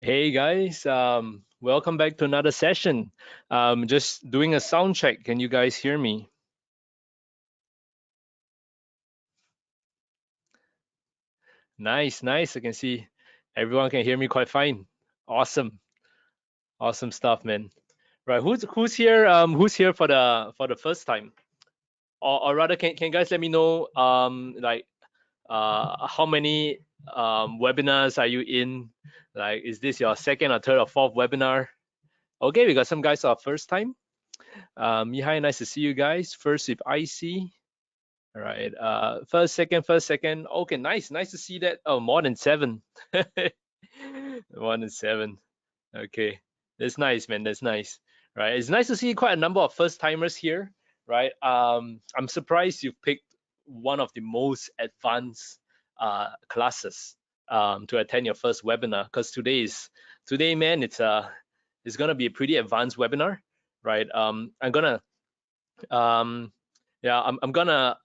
Hey guys, welcome back to another session. Just doing a sound check. Can you guys hear me? Nice, nice. I can see everyone can hear me quite fine. Awesome, awesome stuff, man. Right, who's here? Who's here for the first time? Or rather, can you guys let me know how many webinars are you in? Like, is this your second or third or fourth webinar? Okay, we got some guys our first time. Mihai, nice to see you guys. First with IC. All right. First, second. Okay, nice. Nice to see that. Oh, more than seven. More than seven. Okay. That's nice, man. That's nice. Right. It's nice to see quite a number of first timers here. Right. I'm surprised you picked one of the most advanced classes to attend your first webinar, because today, man, it's gonna be a pretty advanced webinar, right? I'm gonna um, yeah, I'm gonna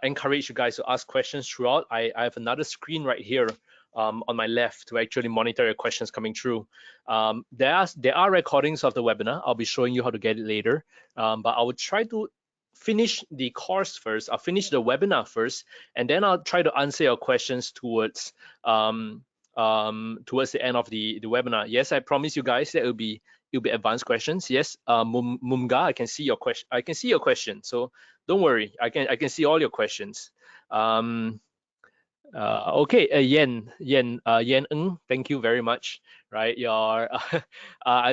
encourage you guys to ask questions throughout. I have another screen right here on my left to actually monitor your questions coming through. There are recordings of the webinar. I'll be showing you how to get it later. But I will try to finish the course first. I'll finish the webinar first, and then I'll try to answer your questions towards the end of the webinar. Yes, I promise you guys that it'll be advanced questions. Yes, Mumga, I can see your question. I can see your question. So don't worry. I can see all your questions. Um, okay, Yen Ng, thank you very much. Right, your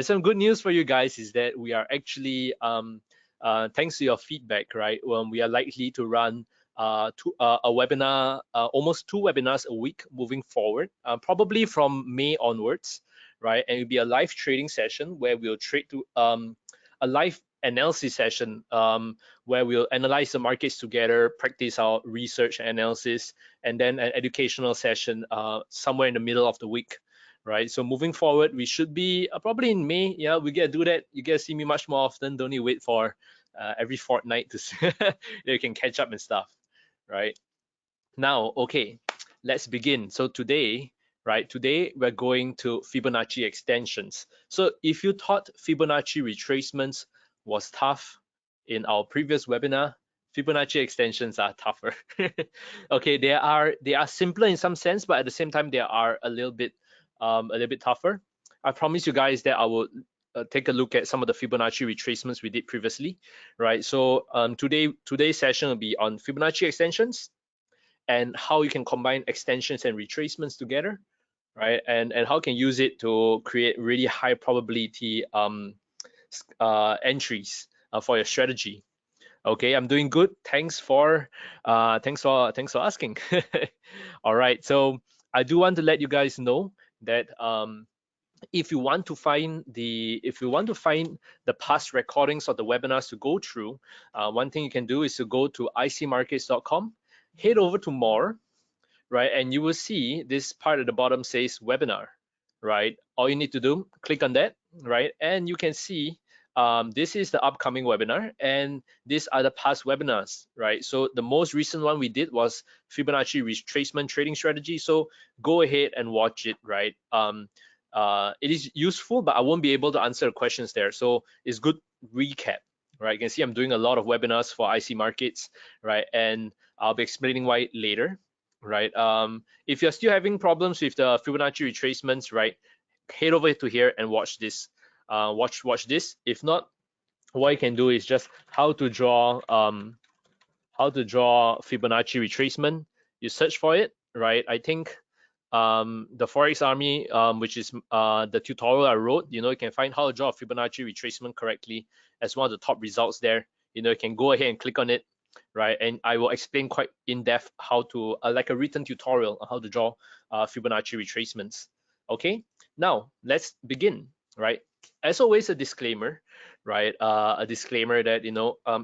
some good news for you guys is that we are actually thanks to your feedback, right? We are likely to run a webinar, almost two webinars a week moving forward, probably from May onwards, right? And it'll be a live trading session where we'll trade to a live analysis session where we'll analyze the markets together, practice our research and analysis, and then an educational session somewhere in the middle of the week, right? So moving forward, we should be probably in May. Yeah, we get to do that. You get to see me much more often. Don't need to wait for every fortnight to see you can catch up and stuff, right? Now, okay, let's begin. So today, right, today we're going to Fibonacci extensions. So if you thought Fibonacci retracements was tough in our previous webinar, Fibonacci extensions are tougher. Okay, they are simpler in some sense, but at the same time they are a little bit tougher. I promise you guys that I will take a look at some of the Fibonacci retracements we did previously, right? So today's session will be on Fibonacci extensions and how you can combine extensions and retracements together, right? And how you can use it to create really high probability entries for your strategy. Okay, I'm doing good. Thanks for asking. All right, so I do want to let you guys know that if you want to find the past recordings of the webinars to go through, one thing you can do is to go to icmarkets.com, head over to more, right, and you will see this part at the bottom says webinar, right? All you need to do, click on that, right, and you can see this is the upcoming webinar and these are the past webinars, right? So the most recent one we did was Fibonacci retracement trading strategy, so go ahead and watch it, right? It is useful, but I won't be able to answer the questions there, so it's good recap, right? You can see I'm doing a lot of webinars for IC markets, right, and I'll be explaining why later, right? If you're still having problems with the Fibonacci retracements, right, head over to here and watch this. Watch this. If not, what you can do is just how to draw Fibonacci retracement. You search for it, right? I think the Forex Army, which is the tutorial I wrote, you can find how to draw a Fibonacci retracement correctly as one of the top results there. You can go ahead and click on it, right? And I will explain quite in depth how to, like a written tutorial on how to draw Fibonacci retracements. Okay, now let's begin, right? As always, a disclaimer, right? A disclaimer that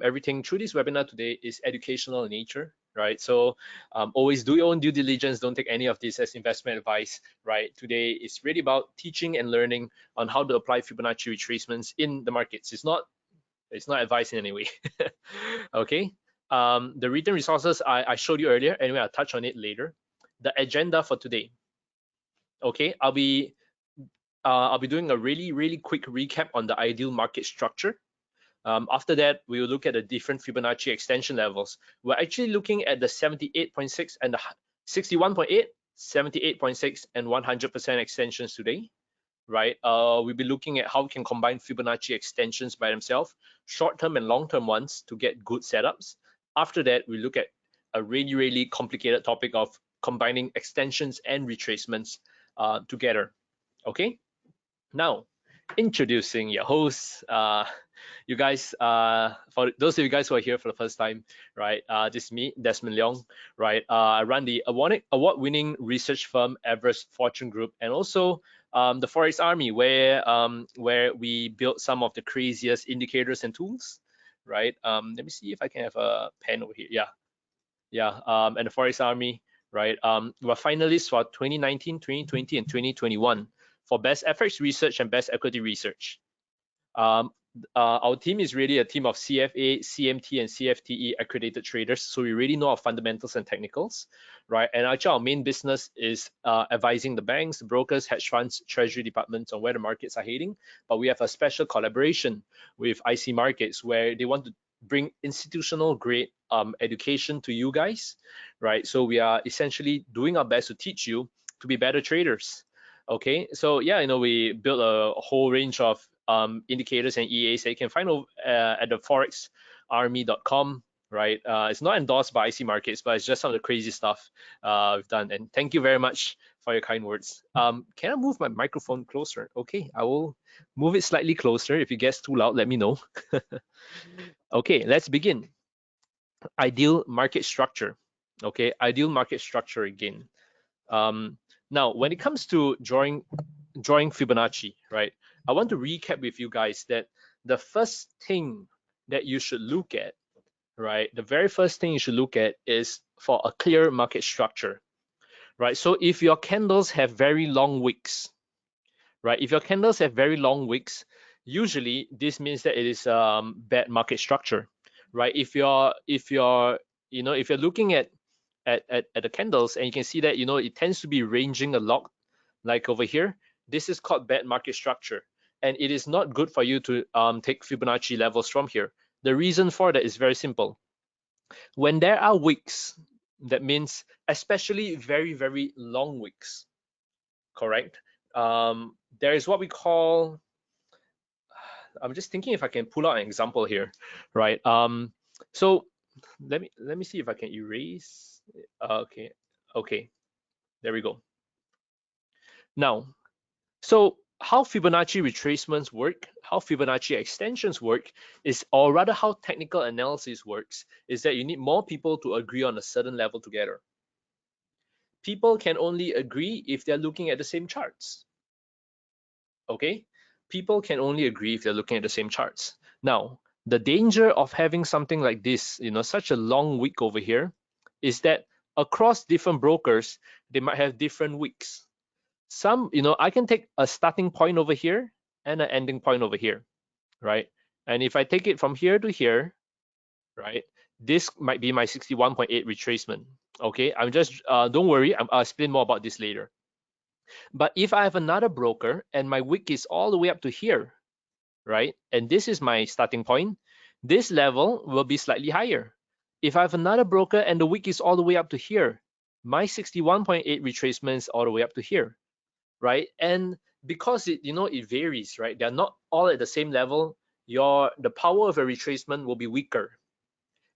everything through this webinar today is educational in nature, right? So always do your own due diligence. Don't take any of this as investment advice, right? Today is really about teaching and learning on how to apply Fibonacci retracements in the markets. It's not advice in any way. Okay. The written resources I showed you earlier. Anyway, I'll touch on it later. The agenda for today. Okay, I'll be I'll be doing a really quick recap on the ideal market structure. After that, we will look at the different Fibonacci extension levels. We're actually looking at the 78.6 and the 61.8, 78.6, and 100% extensions today, right? We'll be looking at how we can combine Fibonacci extensions by themselves, short-term and long-term ones, to get good setups. After that, we look at a really complicated topic of combining extensions and retracements together. Okay, now introducing your host. You guys, for those of you guys who are here for the first time, right? This is me, Desmond Leong, right? I run the award-winning research firm Everest Fortune Group, and also the Forex Army, where we built some of the craziest indicators and tools, right? Let me see if I can have a pen over here. Yeah. And the Forex Army, right? We're finalists for 2019, 2020, and 2021 for Best FX Research and Best Equity Research. Our team is really a team of CFA, CMT, and CFTE accredited traders, so we really know our fundamentals and technicals, right? And actually, our main business is advising the banks, brokers, hedge funds, treasury departments on where the markets are heading. But we have a special collaboration with IC Markets, where they want to bring institutional grade education to you guys, right? So we are essentially doing our best to teach you to be better traders. Okay, so yeah, we built a whole range of indicators and EAs that you can find at the forexarmy.com, right? It's not endorsed by IC Markets, but it's just some of the crazy stuff we've done. And thank you very much for your kind words. Can I move my microphone closer? Okay, I will move it slightly closer. If it gets too loud, let me know. Okay, let's begin. Ideal market structure. Okay, ideal market structure again. Now, when it comes to drawing Fibonacci, right, I want to recap with you guys that the first thing that you should look at, right, the very first thing you should look at is for a clear market structure, right? So if your candles have very long wicks, right, if your candles have very long wicks, usually this means that it is bad market structure, right? If you're looking at the candles, and you can see that it tends to be ranging a lot, like over here, this is called bad market structure, and it is not good for you to take Fibonacci levels from here. The reason for that is very simple. When there are wicks, that means especially very long wicks, correct? There is what we call, I'm just thinking if I can pull out an example here, right? So let me see if I can erase. Okay, there we go. Now, so how Fibonacci retracements work, how Fibonacci extensions work is, or rather how technical analysis works, is that you need more people to agree on a certain level together. People can only agree if they're looking at the same charts. Okay, people can only agree if they're looking at the same charts. Now, the danger of having something like this, such a long wick over here, is that across different brokers, they might have different wicks. Some, I can take a starting point over here and an ending point over here, right? And if I take it from here to here, right, this might be my 61.8 retracement. Okay, I'm just, don't worry, I'll explain more about this later. But if I have another broker and my wick is all the way up to here, right, and this is my starting point, this level will be slightly higher. If I have another broker and the wick is all the way up to here, my 61.8 retracement is all the way up to here, right? And because it varies, right? They're not all at the same level. The power of a retracement will be weaker,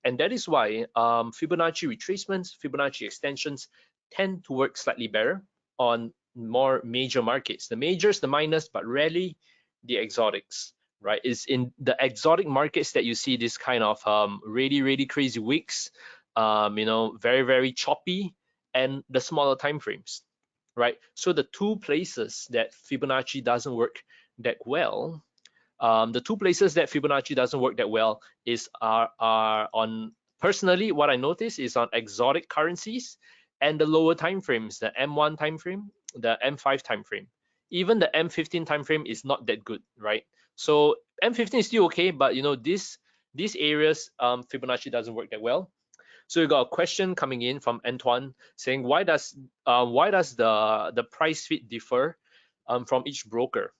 and that is why Fibonacci retracements, Fibonacci extensions tend to work slightly better on more major markets. The majors, the minors, but rarely the exotics, right? It's in the exotic markets that you see this kind of really crazy wicks, very choppy, and the smaller time frames, right? So the two places that Fibonacci doesn't work that well, the two places that Fibonacci doesn't work that well are on, personally, what I notice is on exotic currencies and the lower time frames, the M1 time frame, the M5 time frame. Even the M15 time frame is not that good, right? So M15 is still okay, but these areas, Fibonacci doesn't work that well. So we got a question coming in from Antoine saying, why does the price fit differ from each broker,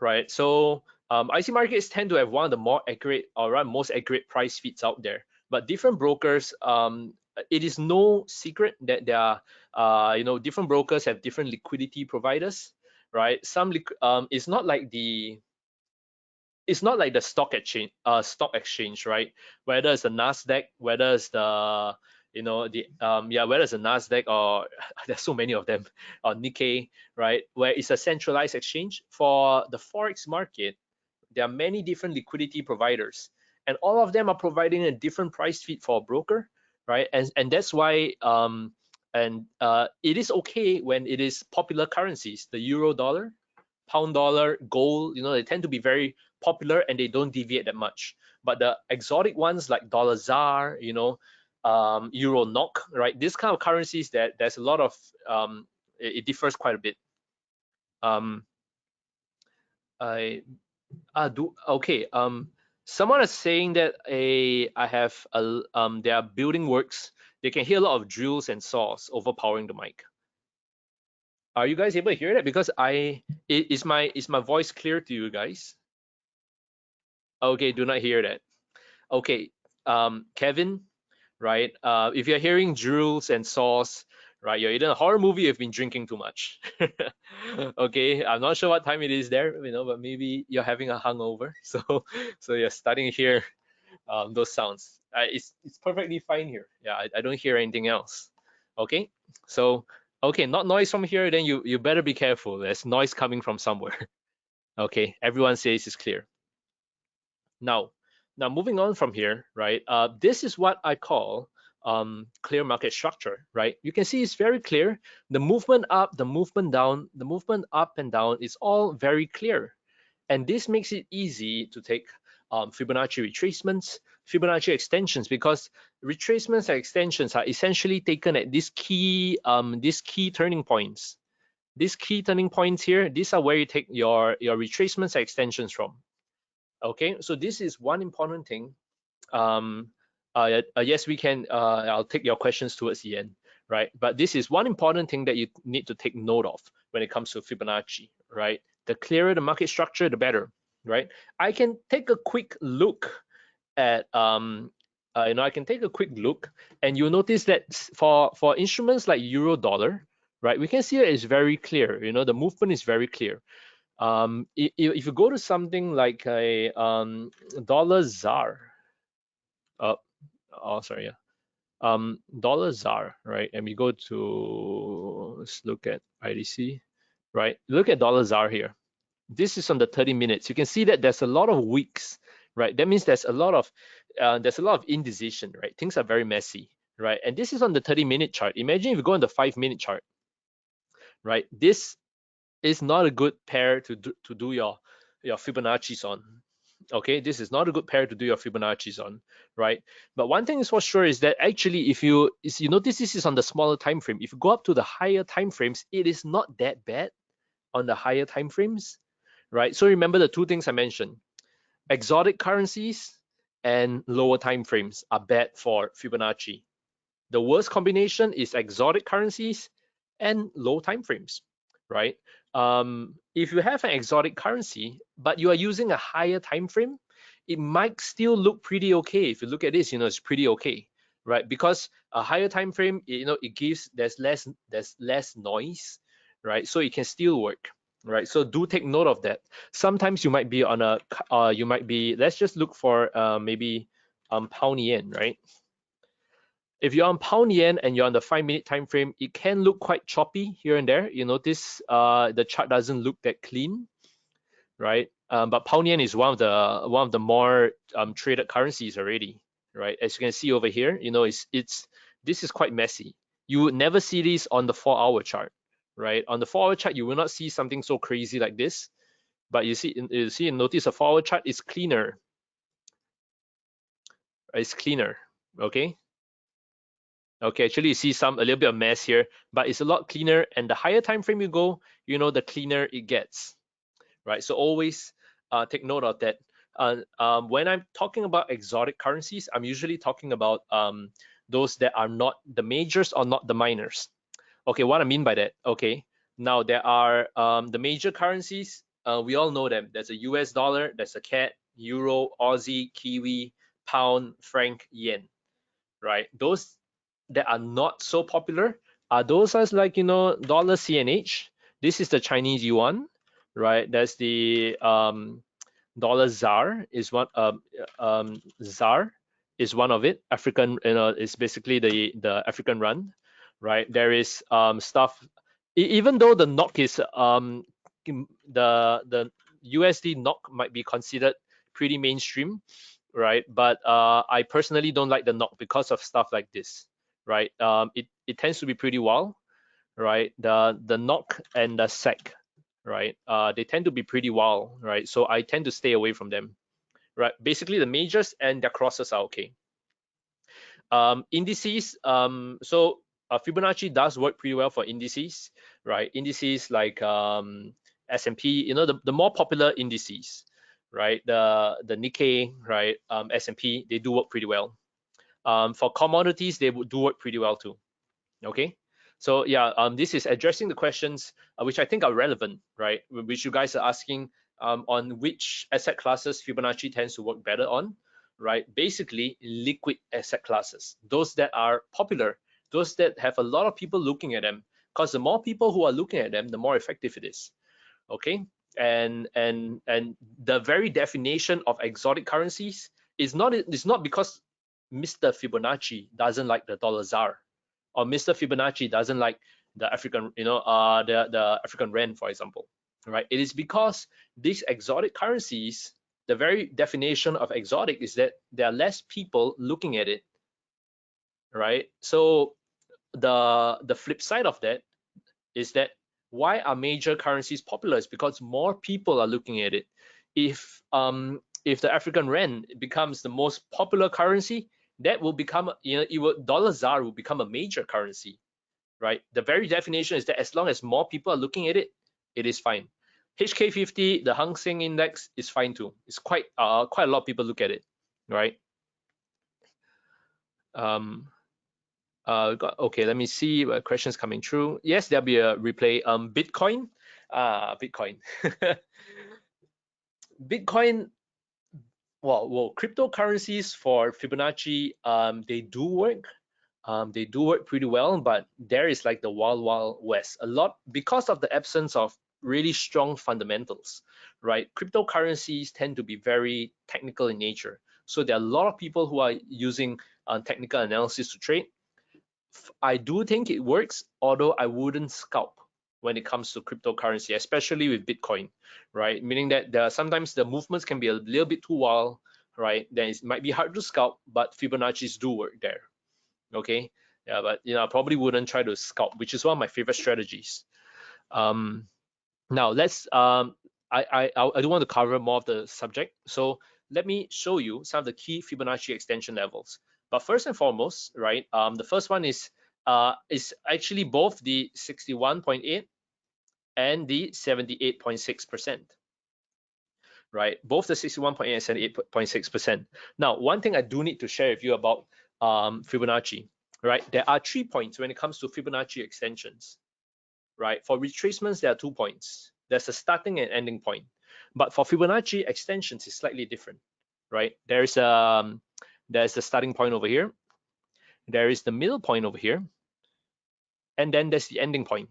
right? So IC markets tend to have one of the more accurate or most accurate price feeds out there, but different brokers, it is no secret that there are different brokers have different liquidity providers, right? It's not like the stock exchange, right? Whether it's the Nasdaq, whether it's the whether it's the Nasdaq or there's so many of them, or Nikkei, right? Where it's a centralized exchange. For the forex market, there are many different liquidity providers, and all of them are providing a different price feed for a broker, right? And that's why it is okay when it is popular currencies, the euro dollar, pound dollar, gold, they tend to be very popular and they don't deviate that much. But the exotic ones like dollar ZAR, euro NOK, right? These kind of currencies that there's a lot of it differs quite a bit. I do okay. Someone is saying that there are building works. They can hear a lot of drills and saws overpowering the mic. Are you guys able to hear that? Because is my voice clear to you guys? Okay, do not hear that. Okay, Kevin, right? If you're hearing drills and saws, right, you're either in a horror movie or you've been drinking too much. Okay, I'm not sure what time it is there, but maybe you're having a hangover, so you're starting to hear those sounds. It's perfectly fine here. Yeah, I don't hear anything else. Okay, so okay, not noise from here. Then you better be careful. There's noise coming from somewhere. Okay, everyone says it's clear. Now moving on from here, right? This is what I call clear market structure, right? You can see it's very clear. The movement up, the movement down, the movement up and down is all very clear. And this makes it easy to take Fibonacci retracements, Fibonacci extensions, because retracements and extensions are essentially taken at these key turning points. These key turning points here, these are where you take your retracements and extensions from. Okay, so this is one important thing. Yes, we can. I'll take your questions towards the end, right? But this is one important thing that you need to take note of when it comes to Fibonacci, right? The clearer the market structure, the better, right? I can take a quick look at I can take a quick look, and you'll notice that for instruments like euro dollar, right? We can see it's very clear. The movement is very clear. If you go to something like a dollar ZAR, sorry, yeah, dollar ZAR, right? And we go to, let's look at IDC, right? Look at dollar ZAR here. This is on the 30 minutes. You can see that there's a lot of wicks, right? That means there's a lot of indecision, right? Things are very messy, right? And this is on the 30-minute chart. Imagine if you go on the 5-minute chart, right? This is not a good pair to do your Fibonacci's on. Okay, this is not a good pair to do your Fibonacci's on, right? But one thing is for sure is that actually, if you notice, this is on the smaller time frame. If you go up to the higher time frames, it is not that bad on the higher time frames, right? So remember the two things I mentioned: exotic currencies and lower time frames are bad for Fibonacci. The worst combination is exotic currencies and low time frames, right? If you have an exotic currency, but you are using a higher time frame, it might still look pretty okay. If you look at this, it's pretty okay, right? Because a higher time frame, there's less noise, right? So it can still work, right? So do take note of that. Sometimes you might be on let's just look for maybe pound yen, right? If you're on pound yen and you're on the 5-minute time frame, it can look quite choppy here and there. You notice the chart doesn't look that clean, right? But pound yen is one of the more traded currencies already, right? As you can see over here, this is quite messy. You would never see this on the 4-hour chart, right? On the 4-hour chart, you will not see something so crazy like this. But notice a 4-hour chart is cleaner. It's cleaner, okay? Okay, actually you see a little bit of mess here, but it's a lot cleaner, and the higher time frame you go, the cleaner it gets, right? So always take note of that. When I'm talking about exotic currencies, I'm usually talking about those that are not the majors or not the minors. Okay, what I mean by that, okay, Now there are the major currencies. We all know them. There's a US dollar, there's a CAD, Euro, Aussie, Kiwi, Pound, Franc, Yen, right? Those that are not so popular are those as like, you know, dollar CNH. This is the Chinese yuan, right? That's the dollar ZAR is one. ZAR is one of it. African, you know, is basically the African rand, right? There is stuff. Even though the NOK is the USD NOK might be considered pretty mainstream, right? But I personally don't like the NOK because of stuff like this, right? It tends to be pretty wild, right? The NOK and the SEC, right? They tend to be pretty wild, right? So I tend to stay away from them, right? Basically, the majors and their crosses are okay. Indices, so Fibonacci does work pretty well for indices, right? Indices like S&P, you know, the more popular indices, right? The Nikkei, right? S&P, they do work pretty well. For commodities, they do work pretty well too. Okay, so yeah, this is addressing the questions which I think are relevant, right? Which you guys are asking on which asset classes Fibonacci tends to work better on, right? Basically, liquid asset classes, those that are popular, those that have a lot of people looking at them, because the more people who are looking at them, the more effective it is. Okay, and the very definition of exotic currencies is not because Mr. Fibonacci doesn't like the dollar ZAR, or Mr. Fibonacci doesn't like the African, you know, the African rand, for example, right? It is because these exotic currencies, the very definition of exotic is that there are less people looking at it, right? So the flip side of that is that why are major currencies popular? Is because more people are looking at it. If the African rand becomes the most popular currency, that will become, you know, dollar ZAR will become a major currency, right? The very definition is that as long as more people are looking at it, it is fine. HK50, the Hang Seng Index, is fine too. It's quite a lot of people look at it, right? Okay, let me see what questions coming through. Yes, there'll be a replay. Bitcoin, Bitcoin, Bitcoin. Well, cryptocurrencies for Fibonacci, they do work. They do work pretty well, but there is like the wild, wild west. A lot because of the absence of really strong fundamentals, right? Cryptocurrencies tend to be very technical in nature. So there are a lot of people who are using technical analysis to trade. I do think it works, although I wouldn't scalp when it comes to cryptocurrency, especially with Bitcoin, right? Meaning that sometimes the movements can be a little bit too wild, right? Then it might be hard to scalp, but Fibonacci's do work there. Okay, yeah, but you know, I probably wouldn't try to scalp, which is one of my favorite strategies. Now let's I do want to cover more of the subject, so let me show you some of the key Fibonacci extension levels. But first and foremost, right, the first one is actually both the 61.8 and the 78.6%, right? Both the 61.8 and 78.6%. Now, one thing I do need to share with you about Fibonacci, right? There are 3 points when it comes to Fibonacci extensions, right? For retracements, there are 2 points. There's a starting and ending point. But for Fibonacci extensions, it's slightly different, right? There's the starting point over here. There is the middle point over here. And then there's the ending point.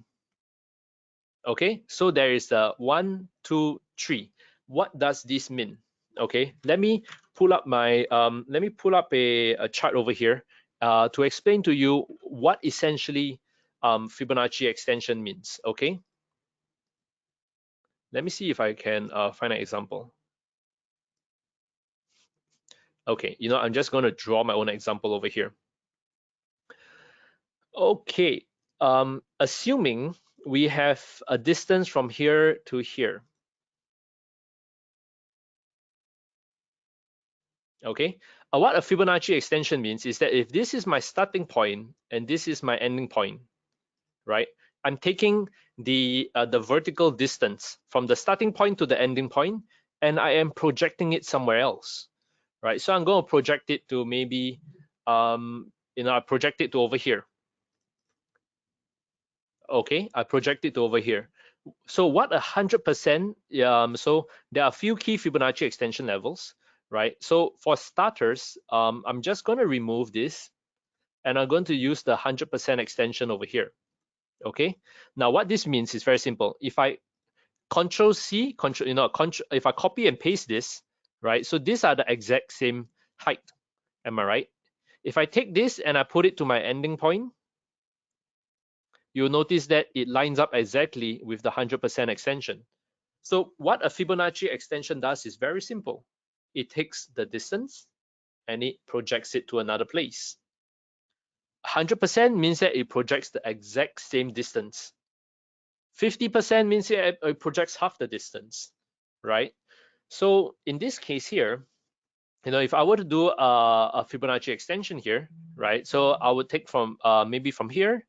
Okay, so there is the 1, 2, 3. What does this mean? Okay, let me pull up my a chart over here to explain to you what essentially Fibonacci extension means. Okay, let me see if I can find an example. Okay, you know, I'm just going to draw my own example over here. Okay, assuming we have a distance from here to here. Okay, what a Fibonacci extension means is that if this is my starting point and this is my ending point, right? I'm taking the vertical distance from the starting point to the ending point, and I am projecting it somewhere else, right? So I'm going to project it to maybe, you know, I project it to over here. Okay, I project it to over here. So what 100%? So there are a few key Fibonacci extension levels, right? So for starters, I'm just going to remove this, and I'm going to use the 100% extension over here. Okay. Now what this means is very simple. If I Control C, if I copy and paste this, right? So these are the exact same height. Am I right? If I take this and I put it to my ending point, you'll notice that it lines up exactly with the 100% extension. So what a Fibonacci extension does is very simple. It takes the distance and it projects it to another place. 100% means that it projects the exact same distance. 50% means it projects half the distance, right? So in this case here, if I were to do a Fibonacci extension here, right? So I would take from maybe from here.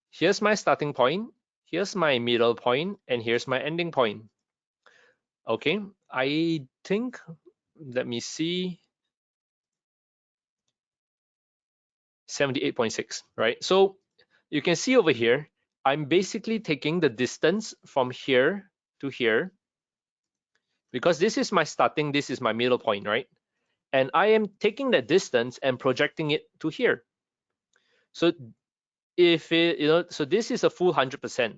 Here's my starting point. Here's my middle point, and here's my ending point. Okay, I think, let me see, 78.6, right? So you can see over here, I'm basically taking the distance from here to here, because this is my starting, this is my middle point, right? And I am taking that distance and projecting it to here. So if it, so this is a full 100%,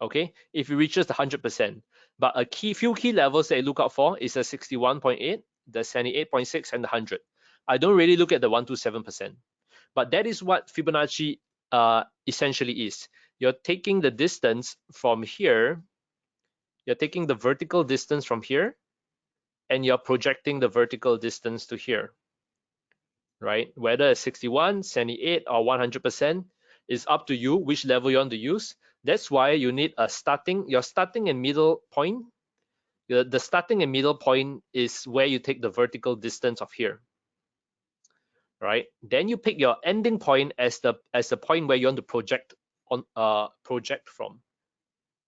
okay? If it reaches the 100%, but few key levels that I look out for is the 61.8, the 78.6, and the 100. I don't really look at the 127%, but that is what Fibonacci essentially is. You're taking the distance from here, you're taking the vertical distance from here, and you're projecting the vertical distance to here, right? Whether it's 61, 78, or 100% is up to you which level you want to use. That's why you need your starting and middle point. The starting and middle point is where you take the vertical distance of here, right? Then you pick your ending point as the point where you want to project from.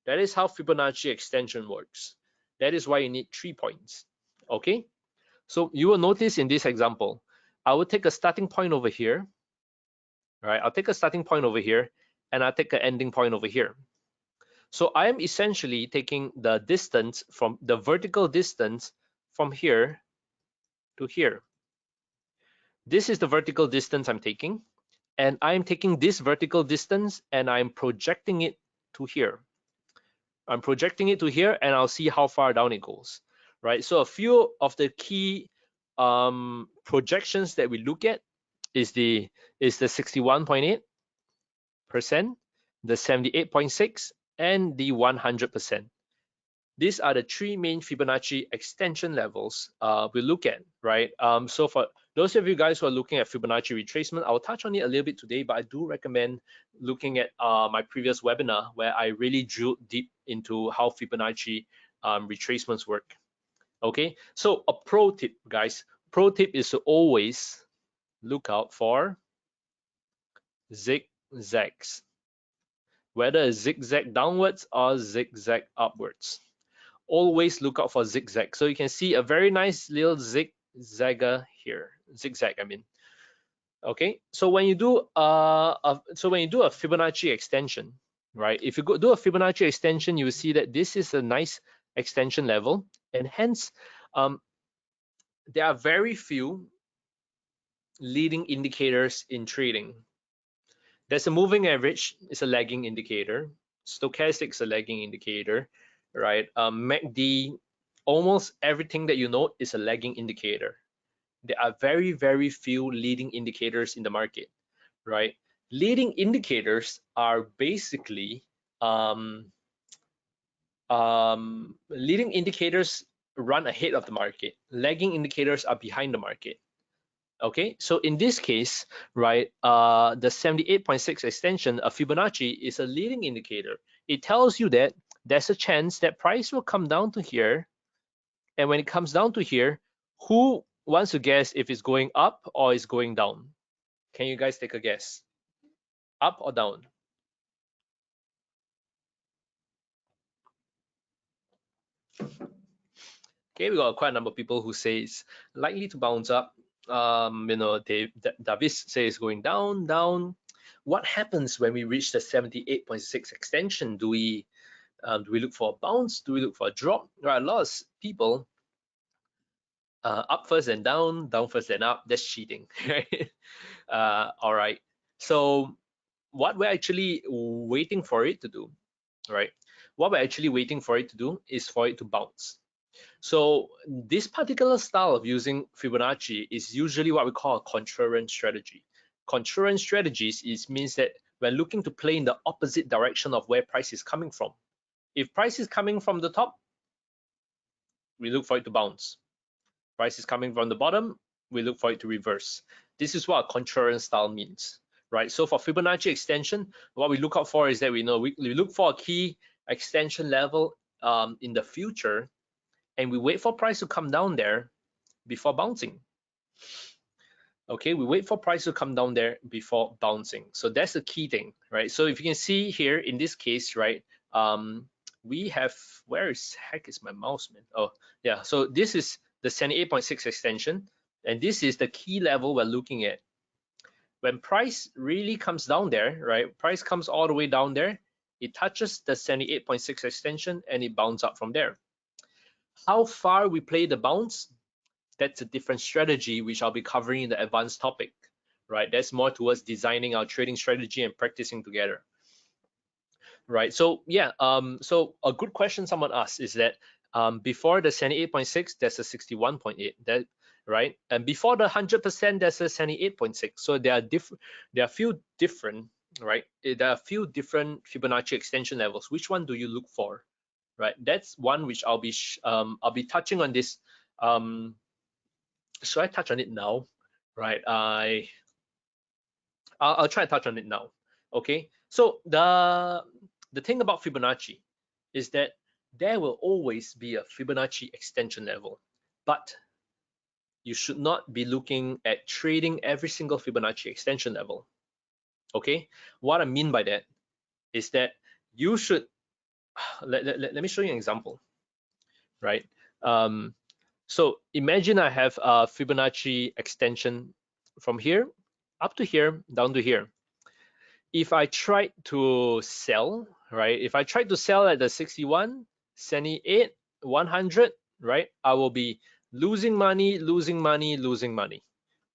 That is how Fibonacci extension works. That is why you need 3 points. Okay, so you will notice in this example, I will take a starting point over here, right? I'll take a starting point over here, and I'll take an ending point over here. So I am essentially taking the distance from the vertical distance from here to here. This is the vertical distance I'm taking, and I'm taking this vertical distance and I'm projecting it to here. I'm projecting it to here, and I'll see how far down it goes, right? So a few of the key projections that we look at is the 61.8%, the 78.6, and the 100%. These are the 3 main Fibonacci extension levels we look at, right? So for those of you guys who are looking at Fibonacci retracement, I'll touch on it a little bit today, but I do recommend looking at my previous webinar where I really drilled deep into how Fibonacci retracements work. Okay, so a pro tip, guys. Pro tip is to always look out for zigzags, whether a zigzag downwards or zigzag upwards. Always look out for zigzag. So you can see a very nice little zigzagger here. Zigzag, I mean. Okay, so when you do a Fibonacci extension, right? If you do a Fibonacci extension, you will see that this is a nice extension level, and hence there are very few leading indicators in trading. There's a moving average, it's a lagging indicator. Stochastic is a lagging indicator, right? MACD, almost everything that you know is a lagging indicator. There are very, very few leading indicators in the market, right? Leading indicators are basically leading indicators run ahead of the market. Lagging indicators are behind the market. Okay, so in this case, right, the 78.6 extension of Fibonacci is a leading indicator. It tells you that there's a chance that price will come down to here, and when it comes down to here, who wants to guess if it's going up or it's going down? Can you guys take a guess? Up or down? Okay, we got quite a number of people who say it's likely to bounce up. Davis says it's going down. What happens when we reach the 78.6 extension? Do we look for a bounce? Do we look for a drop? Right, a lot of people up first and down first and up. That's cheating, right? All right. So what we're actually waiting for it to do, right? What we're actually waiting for it to do is for it to bounce. So this particular style of using Fibonacci is usually what we call a contrarian strategy. Contrarian strategies means that we're looking to play in the opposite direction of where price is coming from. If price is coming from the top, we look for it to bounce. Price is coming from the bottom, we look for it to reverse. This is what a contrarian style means, right? So for Fibonacci extension, what we look out for is that we look for a key extension level in the future, and we wait for price to come down there before bouncing. Okay, we wait for price to come down there before bouncing. So that's the key thing, right? So if you can see here in this case, right, we have, where is heck is my mouse, man? Oh yeah, so this is the 78.6 extension, and this is the key level we're looking at. When price really comes down there, right, price comes all the way down there, it touches the 78.6 extension and it bounces up from there. How far we play the bounce, that's a different strategy, which I'll be covering in the advanced topic, right? That's more towards designing our trading strategy and practicing together, right? So yeah, so a good question someone asked is that before the 78.6, there's a 61.8, that right? And before the 100%, there's a 78.6. So there are a few different, right? There are a few different Fibonacci extension levels. Which one do you look for, right? That's one which I'll be touching on this. Should I touch on it now? Right, I'll try to touch on it now. Okay, so the thing about Fibonacci is that there will always be a Fibonacci extension level, but you should not be looking at trading every single Fibonacci extension level. Okay, what I mean by that is that you should let me show you an example, right? So imagine I have a Fibonacci extension from here up to here, down to here. If I try to sell, right? If I try to sell at the 61, 78, 100, right? I will be losing money, losing money, losing money,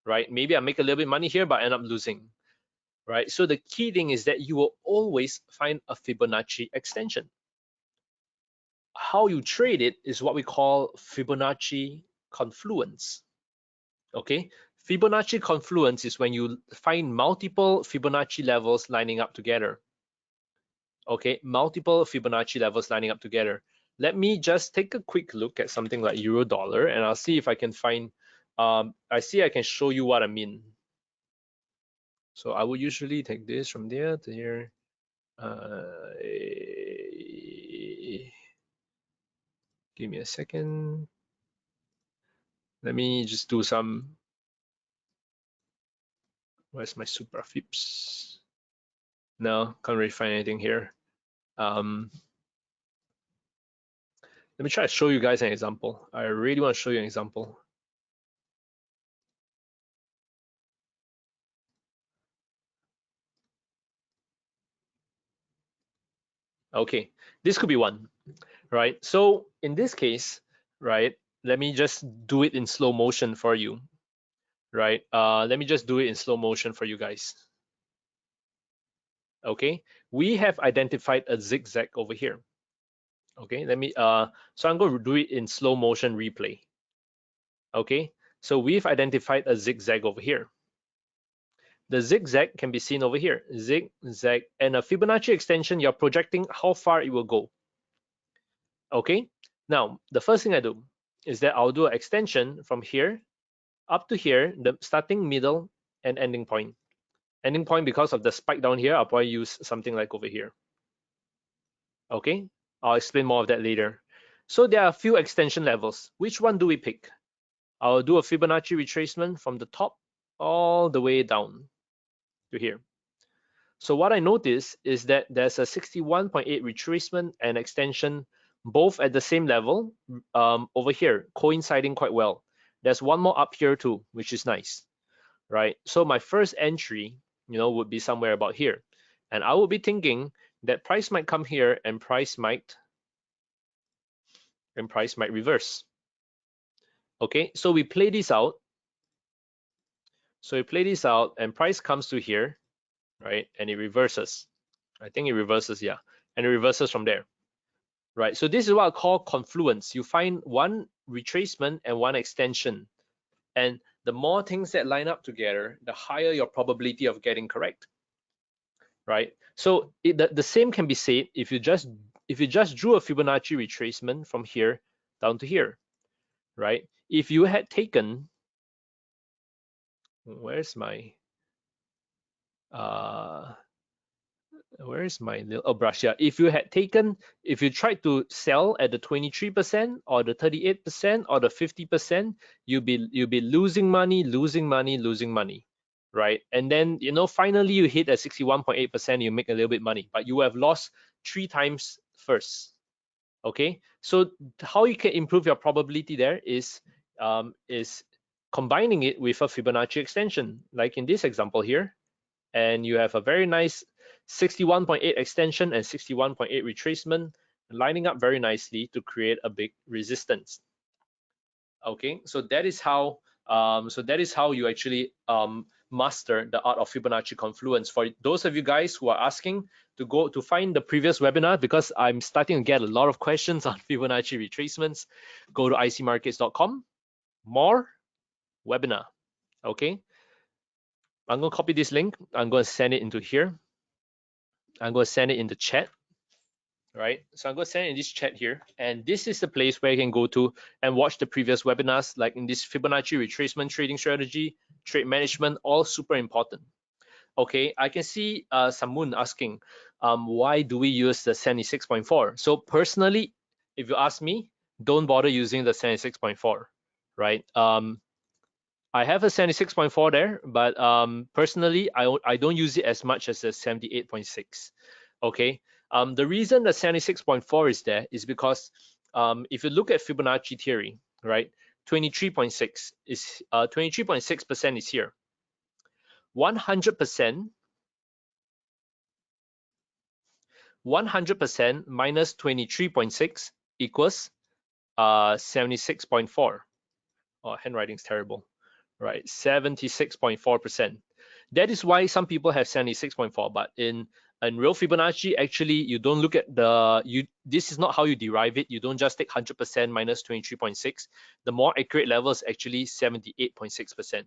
right? Maybe I make a little bit money here, but I end up losing, right? So the key thing is that you will always find a Fibonacci extension. How you trade it is what we call Fibonacci confluence. Okay, Fibonacci confluence is when you find multiple Fibonacci levels lining up together. Okay, multiple Fibonacci levels lining up together. Let me just take a quick look at something like euro dollar, and I'll see if I can find, I can show you what I mean. So I would usually take this from there to here. Give me a second. Let me just do some, where's my super Fibs? No, can't really find anything here. Let me try to show you guys an example. I really want to show you an example. Okay, this could be one, right? So in this case, right, let me just do it in slow motion for you, right? Let me just do it in slow motion for you guys. Okay, we have identified a zigzag over here. Okay, let me, so I'm going to do it in slow motion replay. Okay, so we've identified a zigzag over here. The zigzag can be seen over here, zigzag, and a Fibonacci extension, you're projecting how far it will go. Okay, now the first thing I do is that I'll do an extension from here up to here, the starting, middle, and ending point. Ending point, because of the spike down here, I'll probably use something like over here. Okay, I'll explain more of that later. So there are a few extension levels. Which one do we pick? I'll do a Fibonacci retracement from the top all the way down to here. So what I notice is that there's a 61.8 retracement and extension, both at the same level over here, coinciding quite well. There's one more up here too, which is nice, right? So my first entry would be somewhere about here. And I would be thinking that price might come here and price might reverse. Okay, so we play this out. So we play this out and price comes to here, right? And it reverses. I think it reverses, yeah. And it reverses from there, right? So this is what I call confluence. You find one retracement and one extension. And the more things that line up together, the higher your probability of getting correct, right? So the same can be said if you just drew a Fibonacci retracement from here down to here, right? If you had taken, where's my little brush here? If you tried to sell at the 23% or the 38% or the 50%, you'll be losing money, right? And then finally you hit at 61.8%, you make a little bit money, but you have lost 3 times first. Okay, so how you can improve your probability there is combining it with a Fibonacci extension, like in this example here, and you have a very nice 61.8 extension and 61.8 retracement lining up very nicely to create a big resistance. Okay, so that is how you actually master the art of Fibonacci confluence. For those of you guys who are asking to find the previous webinar, because I'm starting to get a lot of questions on Fibonacci retracements, go to icmarkets.com, more webinar. Okay, I'm going to copy this link. I'm going to send it into here. I'm going to send it in the chat. Right, so I'm going to send it in this chat here, and this is the place where you can go to and watch the previous webinars, like in this Fibonacci retracement trading strategy, trade management, all super important. Okay, I can see Samun asking, why do we use the 76.4? So personally, if you ask me, don't bother using the 76.4, right? I have a 76.4 there, but personally, I don't use it as much as the 78.6. Okay, the reason the 76.4 is there is because if you look at Fibonacci theory, right, 23.6 is 23.6% is here. 100% minus 23.6 equals 76.4. Oh, handwriting's terrible. Right, 76.4%. That is why some people have 76.4, but in real Fibonacci, actually, you don't look at this is not how you derive it. You don't just take 100% minus 23.6. The more accurate level is actually 78.6%,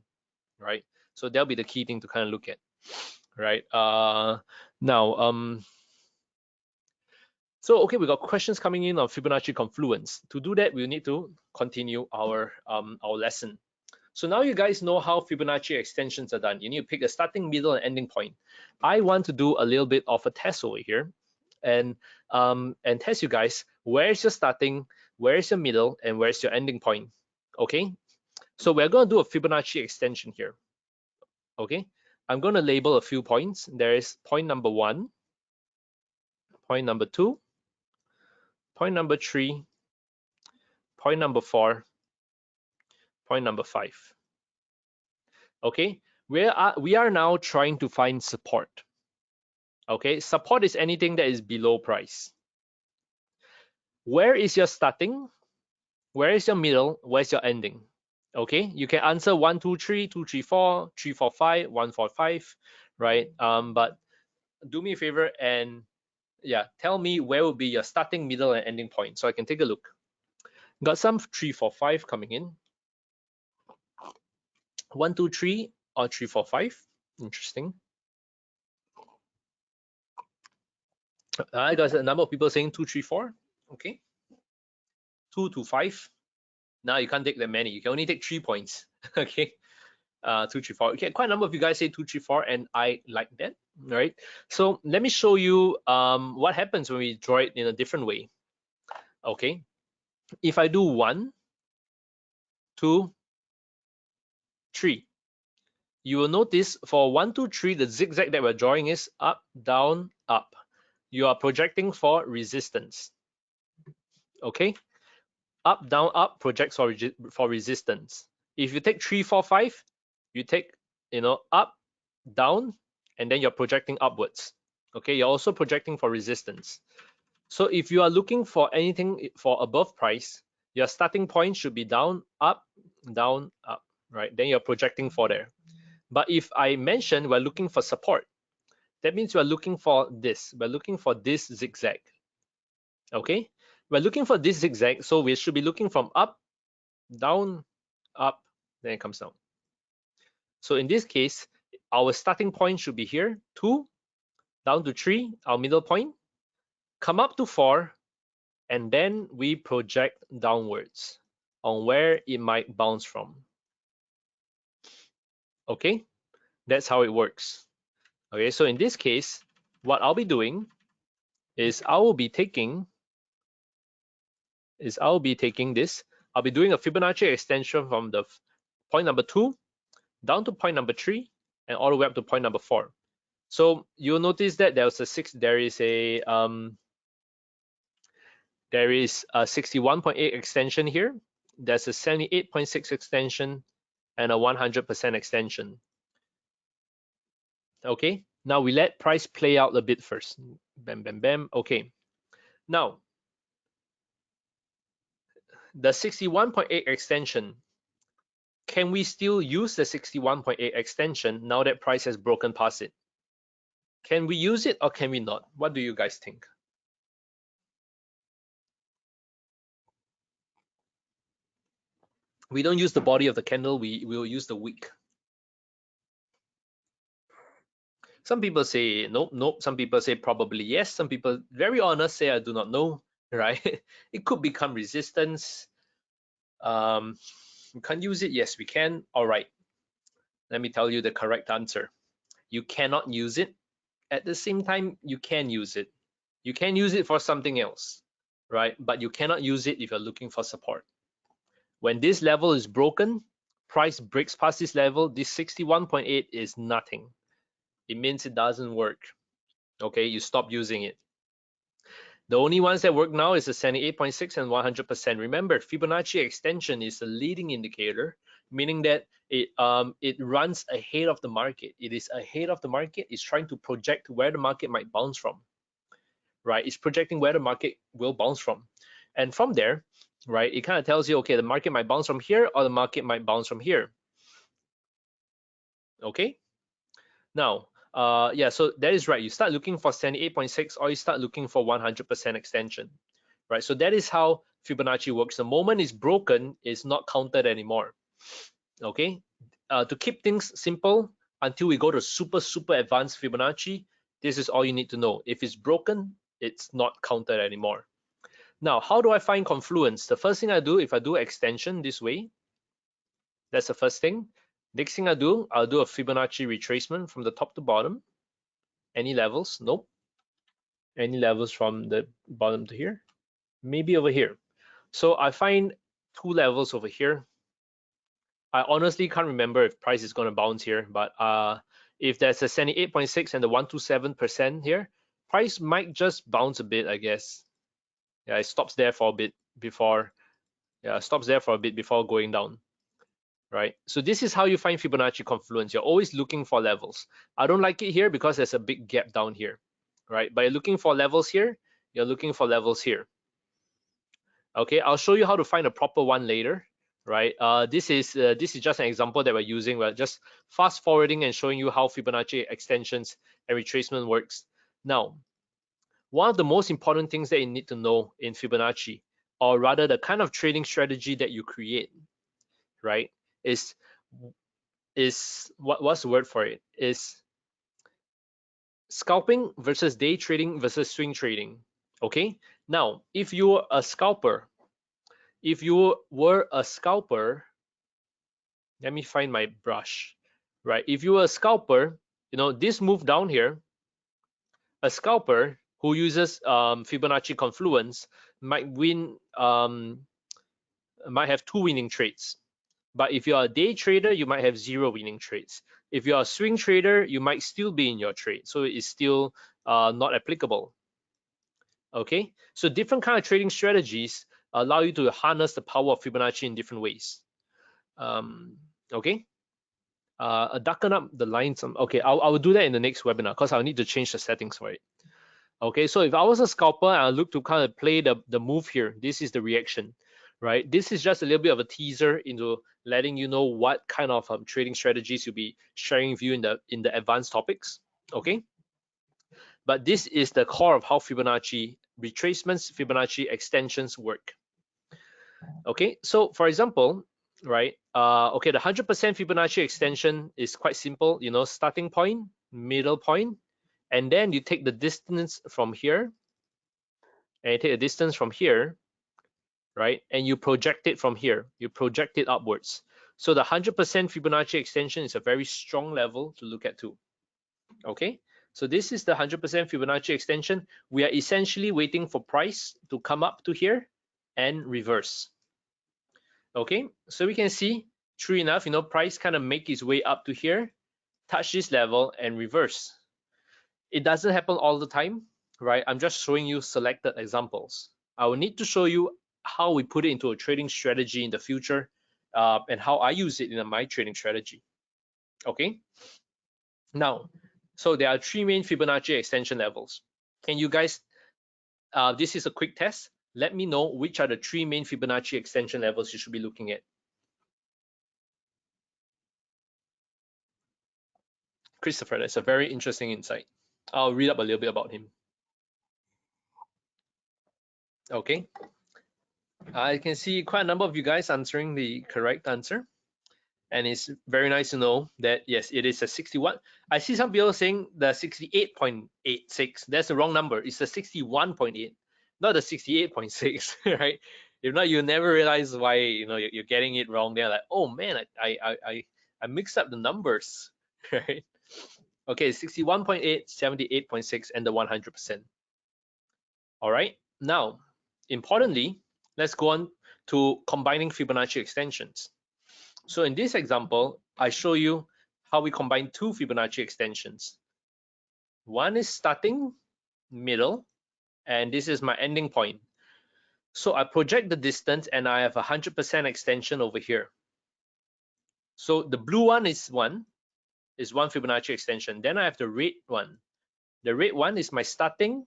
right? So that'll be the key thing to kind of look at, right? Now, so okay, we got questions coming in on Fibonacci confluence. To do that, we need to continue our lesson. So now you guys know how Fibonacci extensions are done. You need to pick a starting, middle, and ending point. I want to do a little bit of a test over here and test you guys, where's your starting, where's your middle, and where's your ending point. Okay, so we're going to do a Fibonacci extension here. Okay, I'm going to label a few points. There is point number 1, point number 2, point number 3, point number 4, point number 5. Okay, we are now trying to find support. Okay, support is anything that is below price. Where is your starting? Where is your middle? Where's your ending? Okay, you can answer 1, 2, 3, 2, 3, 4, 3, 4, 5, 1, 4, 5, right? But do me a favor and yeah, tell me where will be your starting, middle, and ending point so I can take a look. Got some 3, 4, 5 coming in. 1, 2, 3 or 3, 4, 5. Interesting. I got a number of people saying 2, 3, 4. Okay. 2 to 5. Now you can't take that many. You can only take 3 points. Okay. 2, 3, 4. Okay, quite a number of you guys say 2, 3, 4, and I like that. Right. So let me show you what happens when we draw it in a different way. Okay. If I do 1, 2, 3, you will notice for 1, 2, 3, the zigzag that we're drawing is up, down, up. You are projecting for resistance. Okay. Up, down, up projects for resistance. If you take 3, 4, 5, you take up, down, and then you're projecting upwards. Okay, you're also projecting for resistance. So if you are looking for anything for above price, your starting point should be down, up, right? Then you're projecting for there. But if I mention we're looking for support, that means we're looking for this. We're looking for this zigzag. Okay, we're looking for this zigzag, so we should be looking from up, down, up, then it comes down. So in this case, our starting point should be here, 2, down to 3, our middle point, come up to 4, and then we project downwards on where it might bounce from. Okay, that's how it works. Okay, so in this case, what I'll be doing is I'll be taking this. I'll be doing a Fibonacci extension from the point number 2 down to point number 3 and all the way up to point number 4. So you'll notice that there is a 61.8 extension here. There's a 78.6 extension and a 100% extension. Okay, now we let price play out a bit first. Bam, bam, bam. Okay, now the 61.8 extension, can we still use the 61.8 extension now that price has broken past it? Can we use it or can we not? What do you guys think? We don't use the body of the candle, we will use the wick. Some people say nope. Some people say probably yes. Some people, very honest, say I do not know, right? It could become resistance. We can't use it. Yes, we can. All right. Let me tell you the correct answer. You cannot use it. At the same time, you can use it. You can use it for something else, right? But you cannot use it if you're looking for support. When this level is broken, price breaks past this level, this 61.8 is nothing. It means it doesn't work. Okay, you stop using it. The only ones that work now is the 78.6 and 100%. Remember, Fibonacci extension is a leading indicator, meaning that it runs ahead of the market. It is ahead of the market. It's trying to project where the market might bounce from, right? It's projecting where the market will bounce from. And from there, right, it kind of tells you, okay, the market might bounce from here or the market might bounce from here. Okay, now, yeah, so that is right. You start looking for 78.6 or you start looking for 100% extension, right? So that is how Fibonacci works. The moment it's broken, it's not counted anymore. Okay, to keep things simple until we go to super advanced Fibonacci, this is all you need to know. If it's broken, it's not counted anymore. Now, how do I find confluence? The first thing I do, if I do extension this way, that's the first thing. Next thing I'll do a Fibonacci retracement from the top to bottom. Any levels? Nope. Any levels from the bottom to here? Maybe over here. So I find 2 levels over here. I honestly can't remember if price is going to bounce here, but if there's a 78.6 and the 127% here, price might just bounce a bit, I guess. Yeah, it stops there for a bit before. Yeah, stops there for a bit before going down. Right, so this is how you find Fibonacci confluence. You're always looking for levels. I don't like it here because there's a big gap down here, right? But you're looking for levels here, you're looking for levels here. Okay, I'll show you how to find a proper one later, right? This is just an example that we're using. We're just fast forwarding and showing you how Fibonacci extensions and retracement works. Now, one of the most important things that you need to know in Fibonacci, or rather the kind of trading strategy that you create, right, is what's the word for it? Is scalping versus day trading versus swing trading. Okay, now if you're a scalper, let me find my brush, right? If you were a scalper, you know, this move down here, a scalper who uses Fibonacci confluence might win, might have 2 winning trades. But if you're a day trader, you might have 0 winning trades. If you're a swing trader, you might still be in your trade, so it's still not applicable. Okay, so different kind of trading strategies allow you to harness the power of Fibonacci in different ways. Okay, darken up the lines. Okay, I will do that in the next webinar because I'll need to change the settings for it. Okay, so if I was a scalper, I'll look to kind of play the move here. This is the reaction, right? This is just a little bit of a teaser into letting you know what kind of trading strategies you'll be sharing with you in the advanced topics. Okay, but this is the core of how Fibonacci retracements, Fibonacci extensions work. Okay, so for example, right? Okay, the 100% Fibonacci extension is quite simple. You know, starting point, middle point, and then you take the distance from here, and you take a distance from here, right? And you project it from here. You project it upwards. So the 100% Fibonacci extension is a very strong level to look at too. Okay, so this is the 100% Fibonacci extension. We are essentially waiting for price to come up to here and reverse. Okay, so we can see, true enough, you know, price kind of make its way up to here, touch this level and reverse. It doesn't happen all the time, right? I'm just showing you selected examples. I will need to show you how we put it into a trading strategy in the future, and how I use it in my trading strategy. Okay, now, so there are three main Fibonacci extension levels. Can you guys, this is a quick test. Let me know which are the three main Fibonacci extension levels you should be looking at. Christopher, that's a very interesting insight. I'll read up a little bit about him. Okay, I can see quite a number of you guys answering the correct answer. And it's very nice to know that, yes, it is a 61. I see some people saying the 68.86. That's the wrong number. It's the 61.8, not the 68.6, right? If not, you never realize why, you know, you're getting it wrong. They're like, oh man, I mixed up the numbers, right? Okay, 61.8, 78.6, and the 100%. All right, now, importantly, let's go on to combining Fibonacci extensions. So in this example, I show you how we combine two Fibonacci extensions. One is starting, middle, and this is my ending point. So I project the distance and I have a 100% extension over here. So the blue one is one Fibonacci extension. Then I have the red one. The red one is my starting,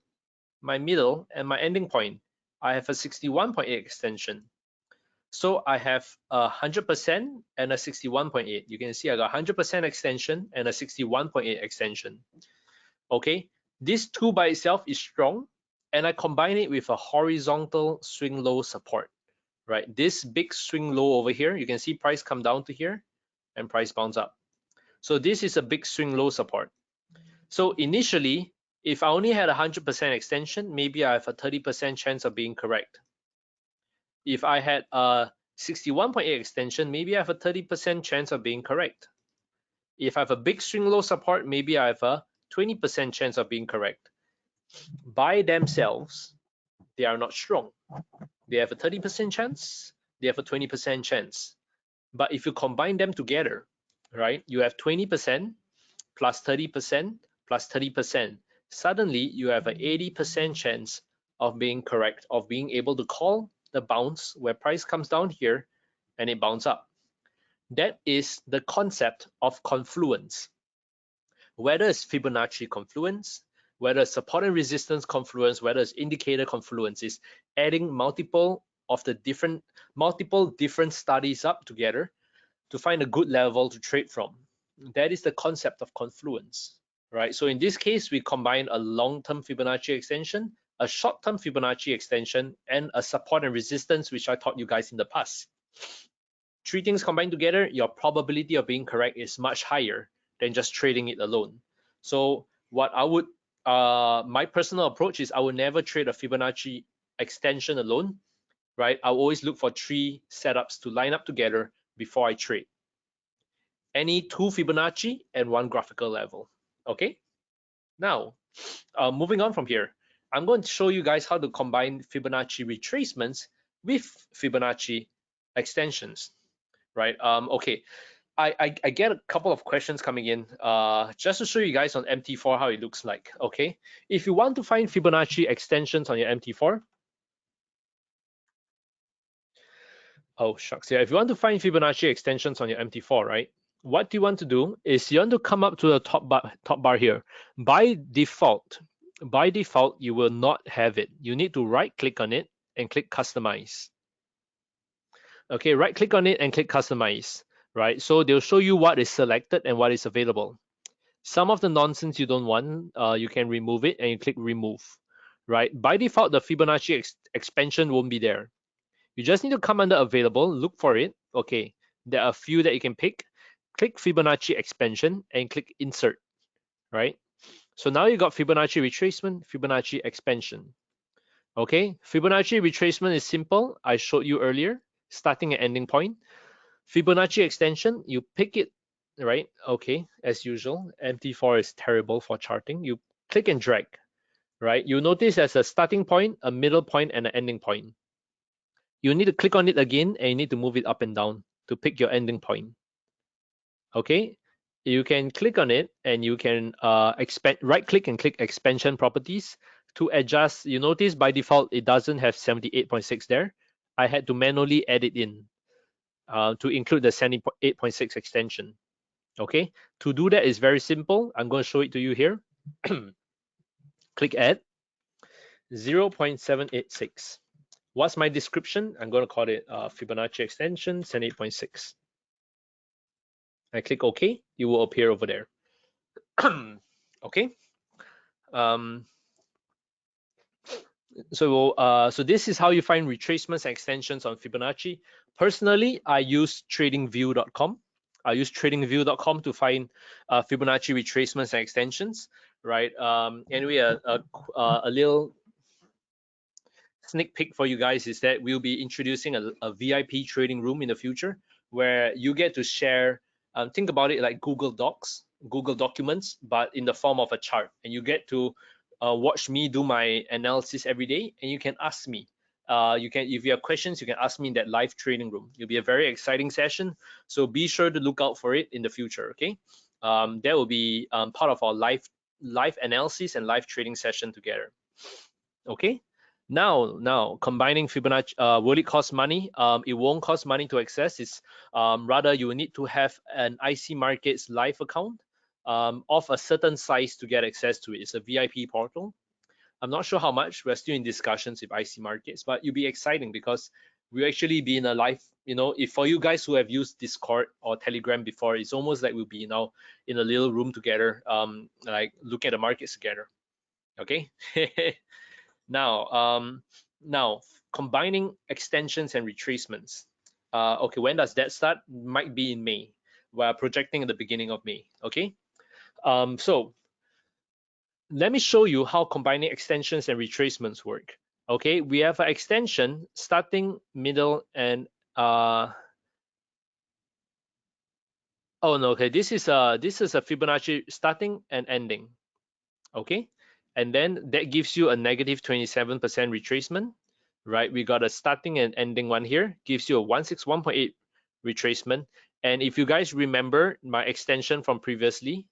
my middle, and my ending point. I have a 61.8 extension. So I have a 100% and a 61.8. You can see I got 100% extension and a 61.8 extension. Okay, this two by itself is strong, and I combine it with a horizontal swing low support, right? This big swing low over here, you can see price come down to here and price bounce up. So this is a big swing low support. So initially, if I only had a 100% extension, maybe I have a 30% chance of being correct. If I had a 61.8 extension, maybe I have a 30% chance of being correct. If I have a big swing low support, maybe I have a 20% chance of being correct. By themselves, they are not strong. They have a 30% chance, they have a 20% chance. But if you combine them together, right, you have 20% plus 30% plus 30%. Suddenly, you have an 80% chance of being correct, of being able to call the bounce where price comes down here and it bounce up. That is the concept of confluence. Whether it's Fibonacci confluence, whether it's support and resistance confluence, whether it's indicator confluence, is adding multiple different studies up together to find a good level to trade from. That is the concept of confluence, right? So in this case, we combine a long-term Fibonacci extension, a short-term Fibonacci extension, and a support and resistance, which I taught you guys in the past. Three things combined together, your probability of being correct is much higher than just trading it alone. So what I would, my personal approach is I would never trade a Fibonacci extension alone, right? I always look for three setups to line up together before I trade. Any two Fibonacci and one graphical level, okay? Now, moving on from here, I'm going to show you guys how to combine Fibonacci retracements with Fibonacci extensions, right? Okay, I get a couple of questions coming in, just to show you guys on MT4 how it looks like, okay? If you want to find Fibonacci extensions on your MT4, oh shucks, yeah, if you want to find Fibonacci extensions on your MT4, right, what you want to do is you want to come up to the top bar here. By default, you will not have it. You need to right click on it and click customize. Okay, right click on it and click customize, right? So they'll show you what is selected and what is available. Some of the nonsense you don't want, you can remove it and you click remove, right? By default, the Fibonacci expansion won't be there. You just need to come under available, look for it. Okay, there are a few that you can pick. Click Fibonacci expansion and click insert, right? So now you got Fibonacci retracement, Fibonacci expansion. Okay, Fibonacci retracement is simple. I showed you earlier, starting and ending point. Fibonacci extension, you pick it, right? Okay, as usual, MT4 is terrible for charting. You click and drag, right? You notice there's a starting point, a middle point, and an ending point. You need to click on it again, and you need to move it up and down to pick your ending point. Okay, you can click on it, and you can expand. Right click and click expansion properties to adjust. You notice by default it doesn't have 78.6 there. I had to manually add it in to include the 78.6 extension. Okay, to do that is very simple. I'm going to show it to you here. Click add 0.786. What's my description? I'm going to call it Fibonacci extension 78.6. I click OK, it will appear over there. Okay. So this is how you find retracements and extensions on Fibonacci. Personally, I use tradingview.com. I use tradingview.com to find Fibonacci retracements and extensions, right? Anyway, a little sneak peek for you guys is that we'll be introducing a VIP trading room in the future where you get to share, think about it like Google Docs, Google Documents, but in the form of a chart. And you get to watch me do my analysis every day, and you can ask me. If you have questions, you can ask me in that live trading room. It'll be a very exciting session, so be sure to look out for it in the future. Okay, that will be part of our live analysis and live trading session together. Okay. Now combining Fibonacci, will it cost money? It won't cost money to access. It's rather you will need to have an IC Markets live account of a certain size to get access to it. It's a VIP portal. I'm not sure how much. We're still in discussions with IC Markets, but it'll be exciting because we'll actually be in a live. If for you guys who have used Discord or Telegram before, it's almost like we'll be now in a little room together, like looking at the markets together. Okay. Now combining extensions and retracements. Okay, when does that start? Might be in May. We're projecting at the beginning of May. Okay, so let me show you how combining extensions and retracements work. Okay, we have an extension starting, middle, and oh no, okay, this is a Fibonacci starting and ending. Okay, and then that gives you a negative 27% retracement, right? We got a starting and ending one here, gives you a 161.8 retracement. And if you guys remember my extension from previously,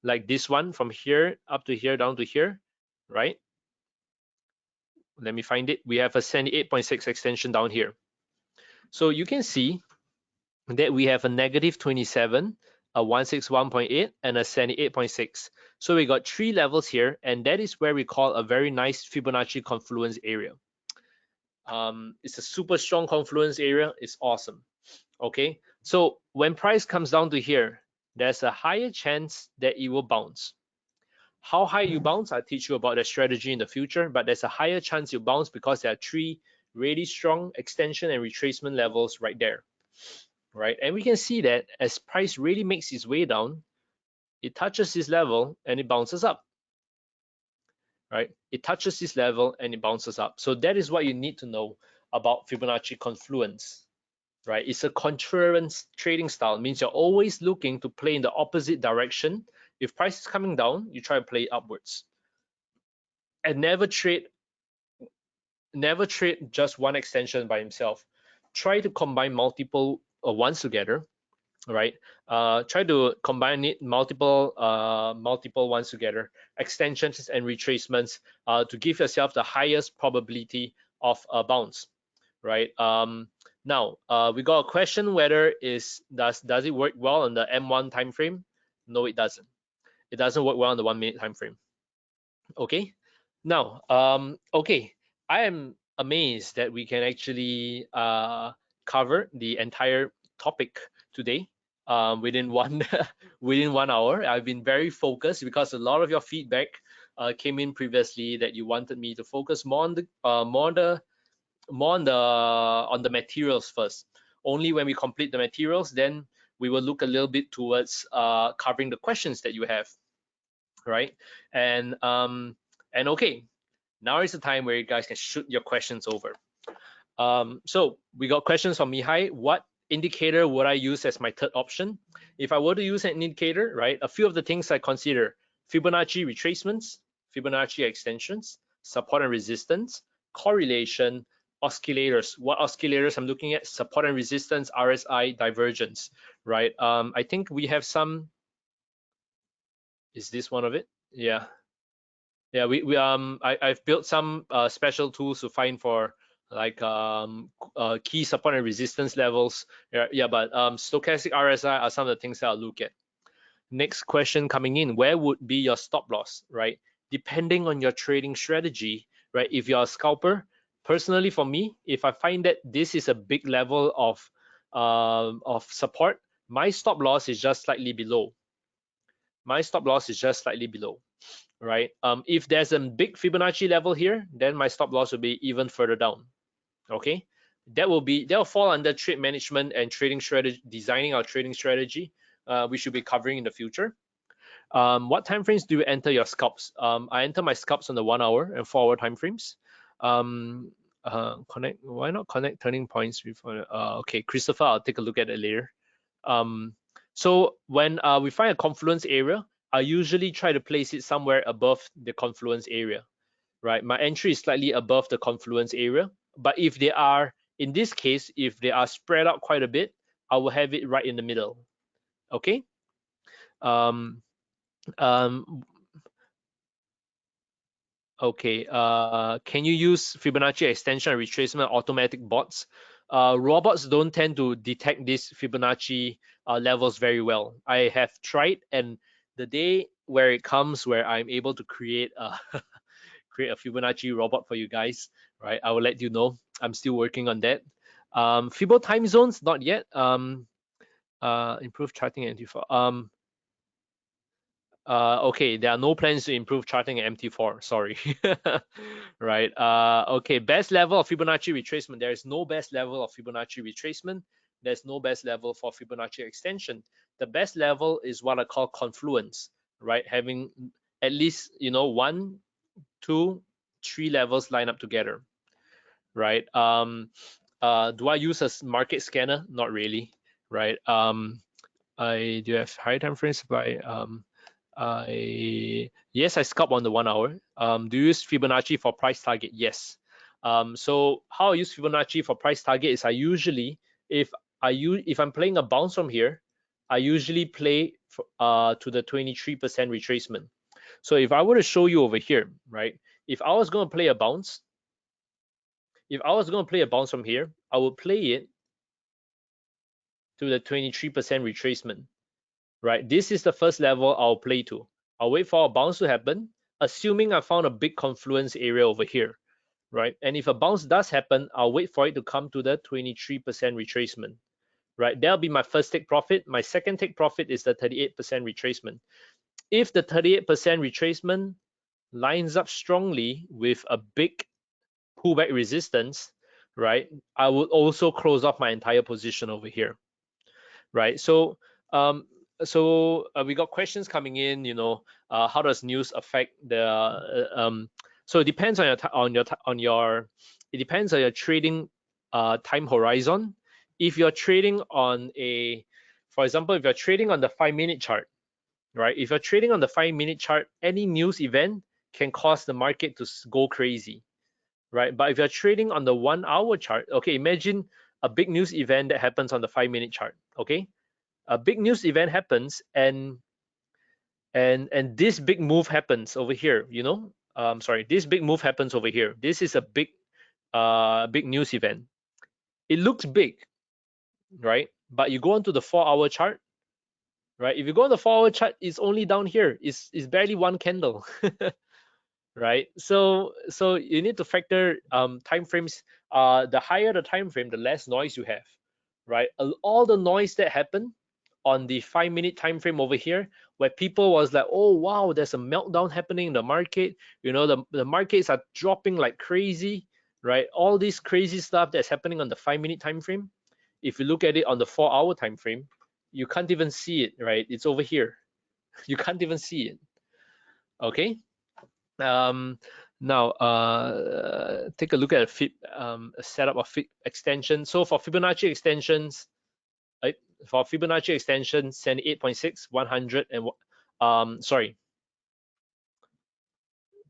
like this one from here up to here down to here, right? Let me find it. We have a 78.6 extension down here. So you can see that we have a negative 27, a 161.8, and a 78.6. So we got three levels here, and that is where we call a very nice Fibonacci confluence area. It's a super strong confluence area. It's awesome. Okay, so when price comes down to here, there's a higher chance that it will bounce. How high you bounce, I'll teach you about the strategy in the future, but there's a higher chance you bounce because there are three really strong extension and retracement levels right there. Right, and we can see that as price really makes its way down, it touches this level and it bounces up. Right, it touches this level and it bounces up. So that is what you need to know about Fibonacci confluence. Right, it's a contrarian trading style. It means you're always looking to play in the opposite direction. If price is coming down, you try to play upwards, and never trade just one extension by himself. Try to combine multiple ones together. Right, try to combine it multiple ones together, extensions and retracements, to give yourself the highest probability of a bounce. Right, Now, we got a question whether does it work well on the M1 time frame? No, it doesn't. It doesn't work well on the 1 minute time frame. Okay. Now, okay, I am amazed that we can actually cover the entire topic today within one within 1 hour. I've been very focused because a lot of your feedback came in previously that you wanted me to focus more on the on the materials first. Only when we complete the materials, then we will look a little bit towards covering the questions that you have, right? And okay, now is the time where you guys can shoot your questions over. So we got questions from Mihai. What indicator would I use as my third option? If I were to use an indicator, right, a few of the things I consider: Fibonacci retracements, Fibonacci extensions, support and resistance, correlation, oscillators. What oscillators I'm looking at? Support and resistance, RSI, divergence, right? I think we have some. Is this one of it? Yeah. Yeah, I've built some special tools to find for like key support and resistance levels. Yeah, but stochastic RSI are some of the things that I'll look at. Next question coming in: where would be your stop loss, right? Depending on your trading strategy, right? If you're a scalper, personally for me, if I find that this is a big level of support, my stop loss is just slightly below. My stop loss is just slightly below, right? If there's a big Fibonacci level here, then my stop loss will be even further down. Okay, that'll fall under trade management and trading strategy, designing our trading strategy. We should be covering in the future. What time frames do you enter your scalps? I enter my scalps on the 1 hour and 4 hour time frames. Connect. Why not connect turning points before? Okay, Christopher, I'll take a look at it later. So when we find a confluence area, I usually try to place it somewhere above the confluence area, right? My entry is slightly above the confluence area, but if they are, in this case, if they are spread out quite a bit, I will have it right in the middle. Okay. Um, um, okay. Can you use Fibonacci extension and retracement automatic bots? Robots don't tend to detect these Fibonacci levels very well. I have tried, and the day where it comes where I'm able to create a create a Fibonacci robot for you guys, right? I will let you know. I'm still working on that. Fibo time zones, not yet. Improve charting and MT4. Okay, there are no plans to improve charting and MT4. Sorry. Right. Okay, best level of Fibonacci retracement. There is no best level of Fibonacci retracement. There's no best level for Fibonacci extension. The best level is what I call confluence, right? Having at least 1, 2, 3 levels line up together, right? Do I use a market scanner? Not really, right? I do have high time frame supply. Yes, I scalp on the 1 hour. Do you use Fibonacci for price target? Yes. So how I use Fibonacci for price target is I usually, if I'm playing a bounce from here, I usually play to the 23% retracement. So if I were to show you over here, right? If I was going to play a bounce, from here, I would play it to the 23% retracement, right? This is the first level I'll play to. I'll wait for a bounce to happen, assuming I found a big confluence area over here, right? And if a bounce does happen, I'll wait for it to come to the 23% retracement, right? That'll be my first take profit. My second take profit is the 38% retracement. If the 38% retracement lines up strongly with a big pullback resistance, right, I would also close off my entire position over here, right? So we got questions coming in, how does news affect the so it depends it depends on your trading time horizon. If you're trading on for example, if you're trading on the 5-minute chart, right? If you're trading on the 5-minute chart, any news event can cause the market to go crazy, right? But if you're trading on the 1 hour chart, okay, imagine a big news event that happens on the 5-minute chart. Okay, a big news event happens, and this big move happens over here, sorry, this big move happens over here. This is a big news event. It looks big, right? But you go onto the 4-hour chart, right? If you go on the 4-hour chart, it's only down here. It's barely one candle, right? So you need to factor time frames. The higher the time frame, the less noise you have, right? All the noise that happened on the 5-minute time frame over here, where people was like, oh wow, there's a meltdown happening in the market. You know, the markets are dropping like crazy, right? All this crazy stuff that's happening on the 5-minute time frame. If you look at it on the 4-hour time frame, you can't even see it, right? It's over here. You can't even see it. Okay. Um, Now, take a look at a setup of extension. So for Fibonacci extensions, right, for Fibonacci extension, 78.6, 100, and sorry,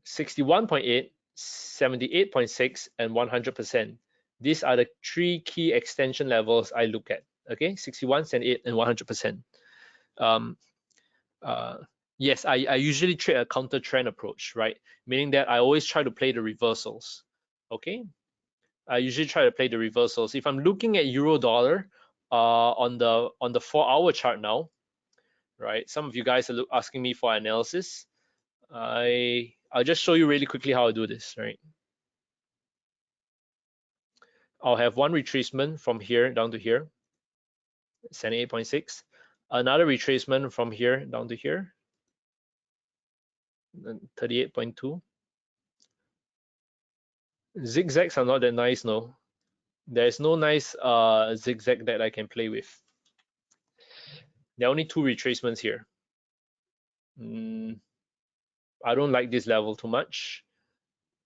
61.8, 78.6, and 100%. These are the three key extension levels I look at. Okay, 61, 78, and 100%. Um, uh, yes, I usually trade a counter trend approach, right? Meaning that I always try to play the reversals. Okay, I usually try to play the reversals. If I'm looking at euro dollar on the 4-hour chart now, right? Some of you guys are asking me for analysis. I'll just show you really quickly how I do this, right? I'll have one retracement from here down to here, 78.6. Another retracement from here down to here, 38.2. Zigzags are not that nice, no. There's no nice zigzag that I can play with. There are only 2 retracements here. I don't like this level too much.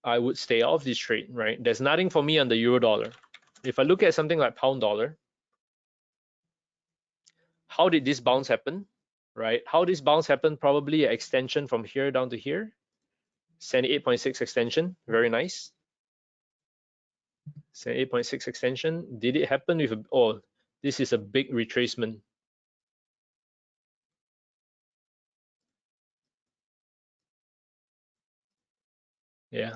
I would stay off this trade, right? There's nothing for me on the euro dollar. If I look at something like pound dollar, how did this bounce happen, right? How this bounce happened? Probably an extension from here down to here. 78.6 extension, very nice. 78.6 extension. Did it happen with a, oh, this is a big retracement. Yeah.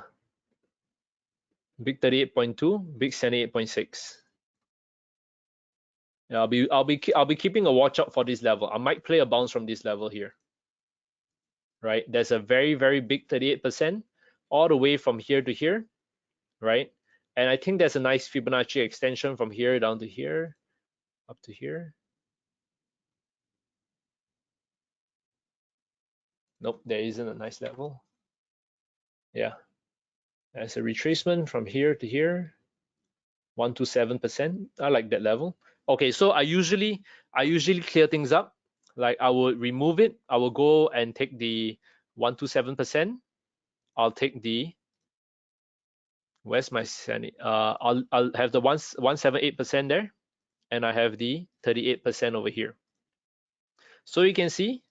Big 38.2, big 78.6. Yeah, I'll be keeping a watch out for this level. I might play a bounce from this level here. Right? There's a very big 38% all the way from here to here, right? And I think there's a nice Fibonacci extension from here down to here, up to here. Nope, there isn't a nice level. Yeah, there's a retracement from here to here, 127%. I like that level. Okay, so I usually clear things up. Like I would remove it. I will go and take the 127%. I'll take the, where's my sanity? I'll have the 178% there, and I have the 38% over here. So you can see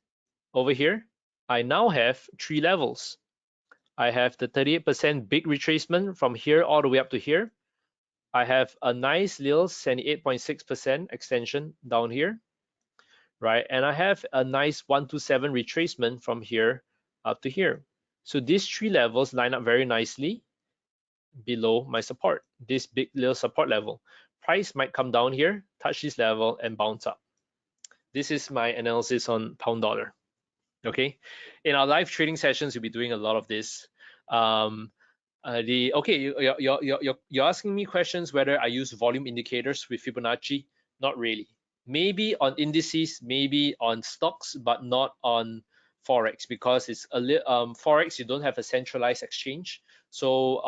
over here, I now have 3 levels. I have the 38% big retracement from here all the way up to here. I have a nice little 78.6% extension down here, right? And I have a nice 127 retracement from here up to here. So these 3 levels line up very nicely below my support, this big little support level. Price might come down here, touch this level, and bounce up. This is my analysis on pound dollar. Okay, in our live trading sessions, we'll be doing a lot of this. You're asking me questions whether I use volume indicators with Fibonacci. Not really. Maybe on indices, maybe on stocks, but not on forex, because it's a forex. You don't have a centralized exchange, so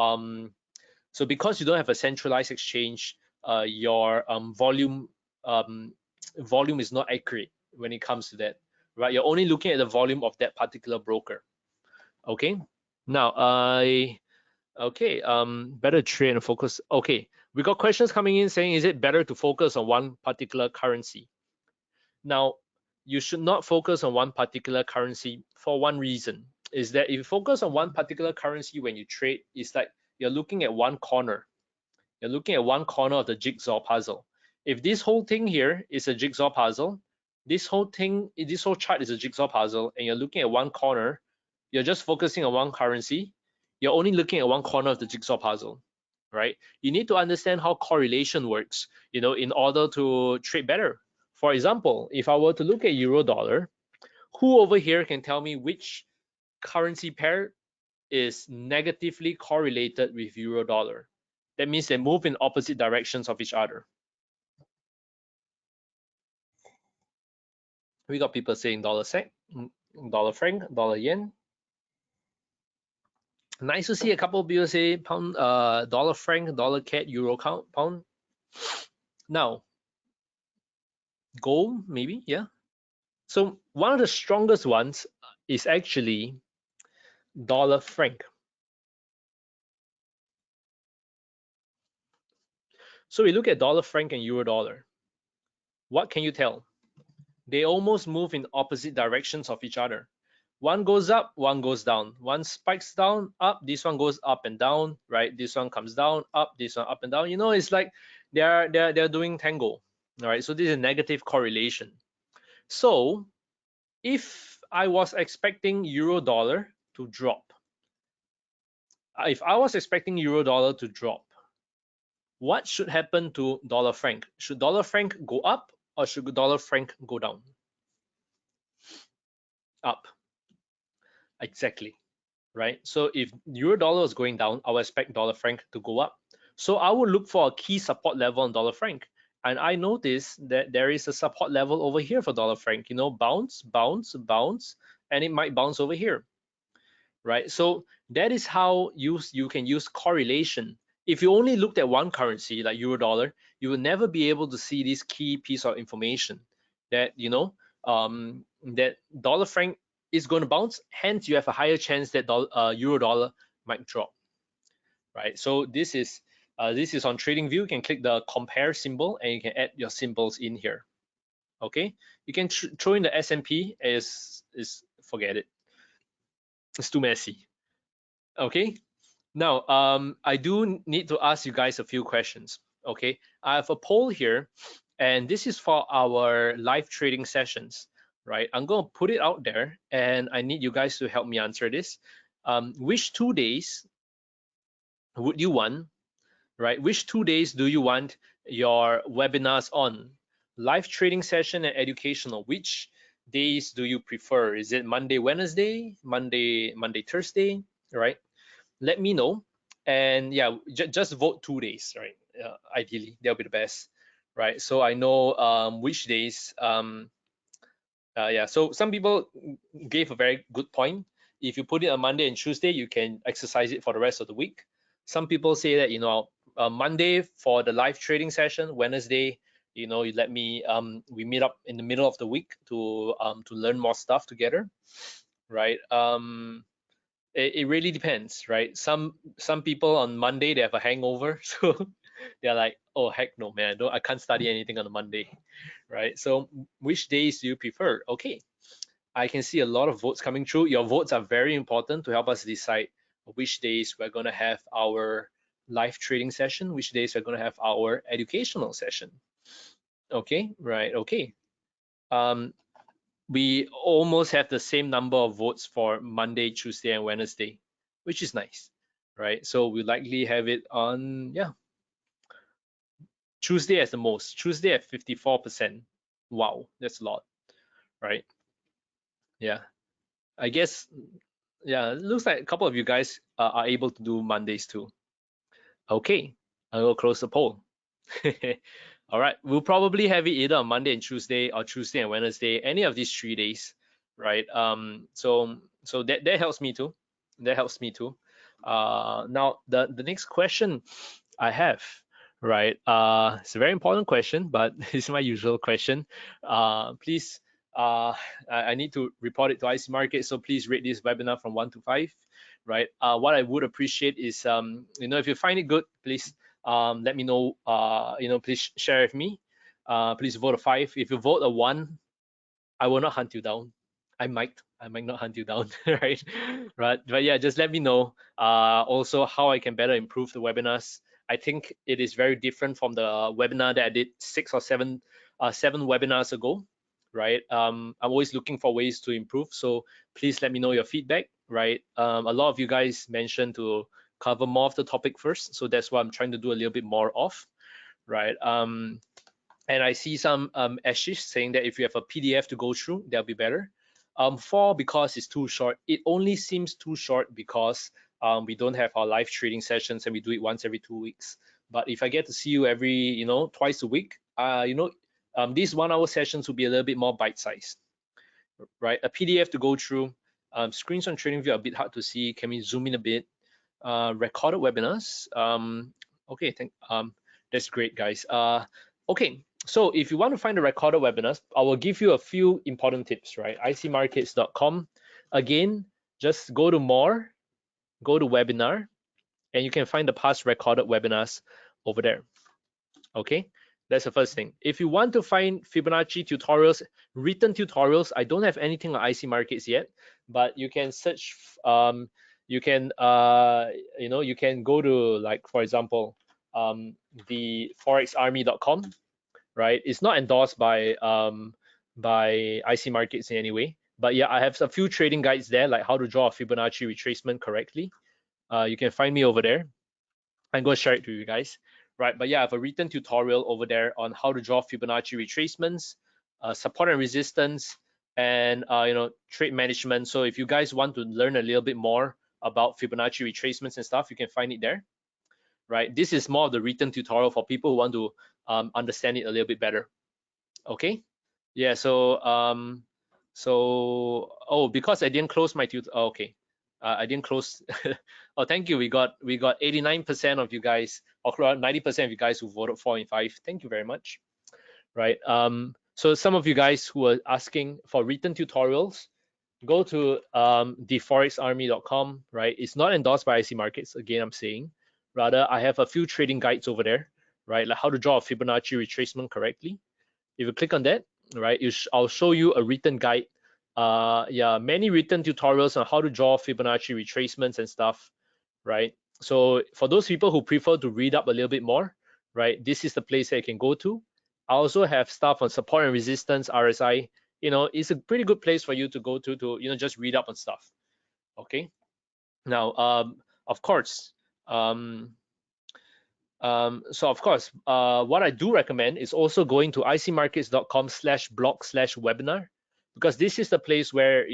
so because you don't have a centralized exchange, your volume is not accurate when it comes to that, right? You're only looking at the volume of that particular broker. Okay. Now better trade and focus. Okay, we got questions coming in saying, is it better to focus on one particular currency? Now, you should not focus on one particular currency for one reason, is that if you focus on one particular currency when you trade, it's like you're looking at one corner. You're looking at one corner of the jigsaw puzzle. If this whole thing here is a jigsaw puzzle, this whole chart is a jigsaw puzzle, and you're looking at one corner, you're just focusing on one currency, you're only looking at one corner of the jigsaw puzzle. right? You need to understand how correlation works, you know, in order to trade better. For example, if I were to look at euro dollar, who over here can tell me which currency pair is negatively correlated with euro dollar? That means they move in opposite directions of each other. We got people saying dollar sec, dollar franc, dollar yen. Nice to see a couple of people say pound, dollar franc, dollar cat, euro count, pound. Now, gold, maybe, yeah. So one of the strongest ones is actually dollar franc. So we look at dollar franc and euro dollar. What can you tell? They almost move in opposite directions of each other. One goes up, one goes down. One spikes down, up. This one goes up and down, right? This one comes down, up. This one up and down. You know, it's like they're doing tango. All right. So this is a negative correlation. So if I was expecting euro dollar to drop, if I was expecting euro dollar to drop, what should happen to dollar franc? Should dollar franc go up or should dollar franc go down? Up. Exactly. Right? So if euro dollar is going down, I would expect dollar franc to go up. So I would look for a key support level on dollar franc. And I notice that there is a support level over here for dollar franc, you know, bounce, bounce, bounce, and it might bounce over here, right? So that is how you can use correlation. If you only looked at one currency like euro dollar, you will never be able to see this key piece of information that, you know, that dollar franc is going to bounce, hence you have a higher chance that euro dollar might drop, right? So this is on TradingView. You can click the compare symbol and you can add your symbols in here. Okay, you can throw in the S&P. Is forget it, it's too messy. Okay, now I do need to ask you guys a few questions. Okay, I have a poll here, and this is for our live trading sessions, right? I'm going to put it out there, and I need you guys to help me answer this. Which 2 days would you want, right? Which 2 days do you want your webinars on? Live trading session and educational. Which days do you prefer? Is it Monday, Wednesday, Monday, Thursday, right? Let me know. And yeah, just vote 2 days, right? Ideally, that'll be the best, right? So I know which days. Yeah, so some people gave a very good point. If you put it on Monday and Tuesday, you can exercise it for the rest of the week. Some people say that, you know, Monday for the live trading session, Wednesday, you know, you let me we meet up in the middle of the week to learn more stuff together, right? It really depends, right? Some people on Monday they have a hangover, so they're like, oh heck no, man, I can't study anything on a Monday, right? So which days do you prefer? Okay, I can see a lot of votes coming through. Your votes are very important to help us decide which days we're going to have our live trading session, which days we're going to have our educational session. Okay, right, okay. We almost have the same number of votes for Monday, Tuesday, and Wednesday, which is nice, right? So we likely have it on, yeah, Tuesday as the most. Tuesday at 54%. Wow, that's a lot, right? Yeah, I guess, yeah, it looks like a couple of you guys are able to do Mondays too. Okay, I will close the poll. All right, we'll probably have it either on Monday and Tuesday or Tuesday and Wednesday, any of these 3 days, right? So that helps me too. That helps me too. Now the next question I have, right? It's a very important question, but it's my usual question. Please, I need to report it to IC Market, so please rate this webinar from 1 to 5, right? What I would appreciate is, you know, if you find it good, please let me know. You know, please share with me. Please vote a 5. If you vote a 1, I will not hunt you down. I might not hunt you down, right? Right. But yeah, just let me know. Also, how I can better improve the webinars. I think it is very different from the webinar that I did 6 or 7 webinars ago, right? I'm always looking for ways to improve. So please let me know your feedback, right? A lot of you guys mentioned to cover more of the topic first. So that's what I'm trying to do a little bit more of, right? And I see some Ashish saying that if you have a PDF to go through, that'll be better. 4 because it's too short. It only seems too short because we don't have our live trading sessions and we do it once every 2 weeks. But if I get to see you every, twice a week, these 1 hour sessions will be a little bit more bite-sized, right? A PDF to go through. Screens on TradingView are a bit hard to see. Can we zoom in a bit? Recorded webinars. Okay, that's great, guys. Okay, so if you want to find the recorded webinars, I will give you a few important tips, right? icmarkets.com. Again, just go to more, go to webinar, and you can find the past recorded webinars over there. Okay, that's the first thing. If you want to find Fibonacci tutorials, written tutorials, I don't have anything on IC Markets yet, but you can search. You can you can go to, like, for example, the forexarmy.com, right? It's not endorsed by IC Markets in any way, but yeah, I have a few trading guides there, like how to draw a Fibonacci retracement correctly. You can find me over there. I'm going to share it to you guys, right? But yeah, I have a written tutorial over there on how to draw Fibonacci retracements, support and resistance, and trade management. So if you guys want to learn a little bit more about Fibonacci retracements and stuff, you can find it there, right? This is more of the written tutorial for people who want to understand it a little bit better. Okay, yeah. So because I didn't close my okay. I didn't close. Oh, thank you. We got 89% of you guys, or 90% of you guys who voted 4 and 5. Thank you very much. Right. So some of you guys who are asking for written tutorials, go to theforexarmy.com. Right. It's not endorsed by IC Markets. Again, I'm saying. Rather, I have a few trading guides over there. Right. Like how to draw a Fibonacci retracement correctly. If you click on that, right, I'll show you a written guide. Yeah, many written tutorials on how to draw Fibonacci retracements and stuff, right? So for those people who prefer to read up a little bit more, right, this is the place that you can go to. I also have stuff on support and resistance, RSI. It's a pretty good place for you to go to just read up on stuff. Okay. Now, of course, what I do recommend is also going to icmarkets.com/blog/webinar, because this is the place where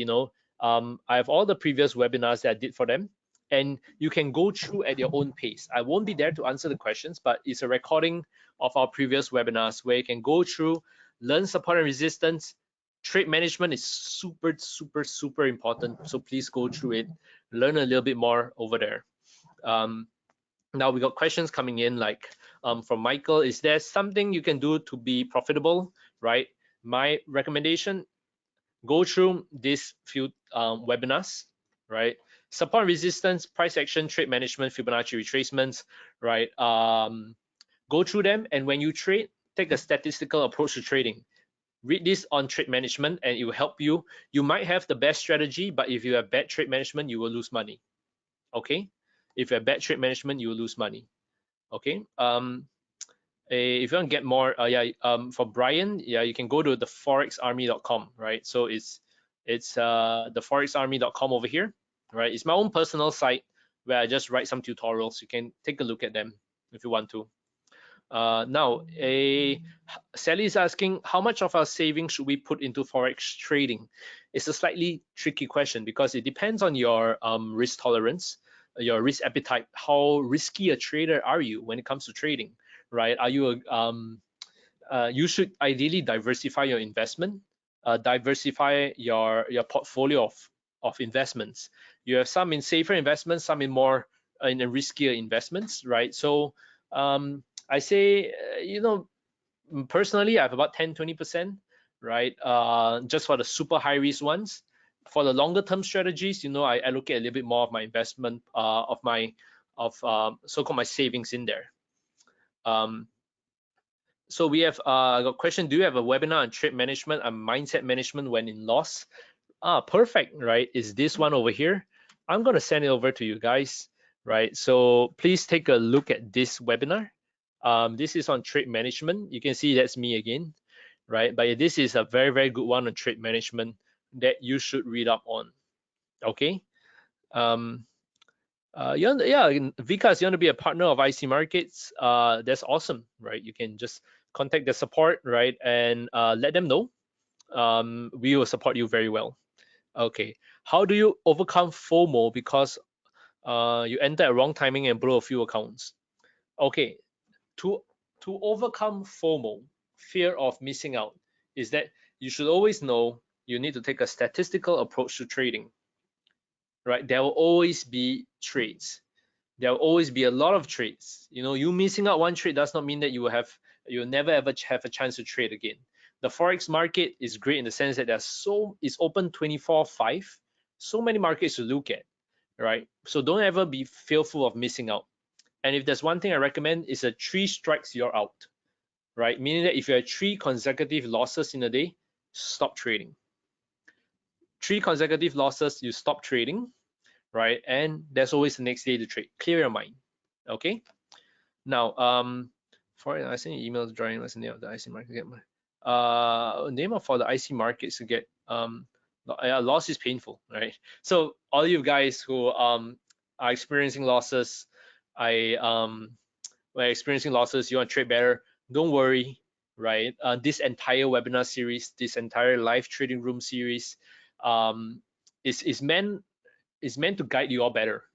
I have all the previous webinars that I did for them, and you can go through at your own pace. I won't be there to answer the questions, but it's a recording of our previous webinars where you can go through, learn support and resistance. Trade management is super, super, super important. So please go through it, learn a little bit more over there. Now we got questions coming in, like from Michael. Is there something you can do to be profitable, right? My recommendation, go through these few webinars, right? Support resistance, price action, trade management, Fibonacci retracements, right? Go through them, and when you trade, take a statistical approach to trading. Read this on trade management and it will help you. You might have the best strategy, but if you have bad trade management, you will lose money. Okay? If you have bad trade management, you will lose money. Okay. If you want to get more, for Brian, yeah, you can go to the forexarmy.com, right? So it's the forexarmy.com over here, right? It's my own personal site where I just write some tutorials. You can take a look at them if you want to. Now, Sally is asking, how much of our savings should we put into forex trading? It's a slightly tricky question because it depends on your risk tolerance, your risk appetite. How risky a trader are you when it comes to trading, right? Are you you should ideally diversify your investment, diversify your portfolio of investments. You have some in safer investments, some in more in riskier investments, right? So I say, personally, I have about 10-20%, right? Just for the super high risk ones. For the longer term strategies, I allocate a little bit more of my investment, so-called my savings in there. So we have got a question: do you have a webinar on trade management and mindset management when in loss? Perfect, right? Is this one over here? I'm gonna send it over to you guys, right? So please take a look at this webinar. This is on trade management. You can see that's me again, right? But this is a very, very good one on trade management that you should read up on. Okay. Yeah, Vikas, you want to be a partner of IC Markets? That's awesome, right? You can just contact the support, right, and let them know. We will support you very well. Okay. How do you overcome FOMO because you enter at wrong timing and blow a few accounts? Okay. To to overcome FOMO, fear of missing out, is that you should always know you need to take a statistical approach to trading, right? There will always be trades. There will always be a lot of trades. You know, you missing out one trade does not mean that you'll never ever have a chance to trade again. The forex market is great in the sense that it's open 24/5, so many markets to look at, right? So don't ever be fearful of missing out. And if there's one thing I recommend, is a 3 strikes you're out, right? Meaning that if you have 3 consecutive losses in a day, stop trading. 3 consecutive losses, you stop trading, right? And there's always the next day to trade. Clear your mind. Okay. Now, for I sent you emails drawing what's the name of the IC market. Get my name for the IC markets to get loss is painful, right? So all you guys who are experiencing losses, when experiencing losses, you want to trade better, don't worry, right? This entire webinar series, this entire live trading room series, um, is meant to guide you all better,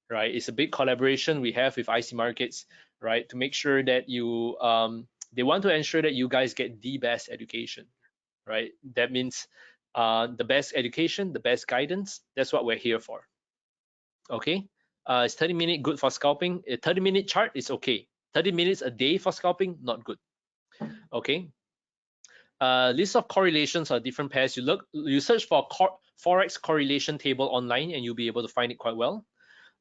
right? It's a big collaboration we have with IC Markets, right? To make sure that you, they want to ensure that you guys get the best education, right? That means the best education, the best guidance. That's what we're here for. Okay. Is 30-minute good for scalping? A 30-minute chart is okay. 30 minutes a day for scalping, not good. Okay. List of correlations are different pairs. You search for forex correlation table online, and you'll be able to find it quite well.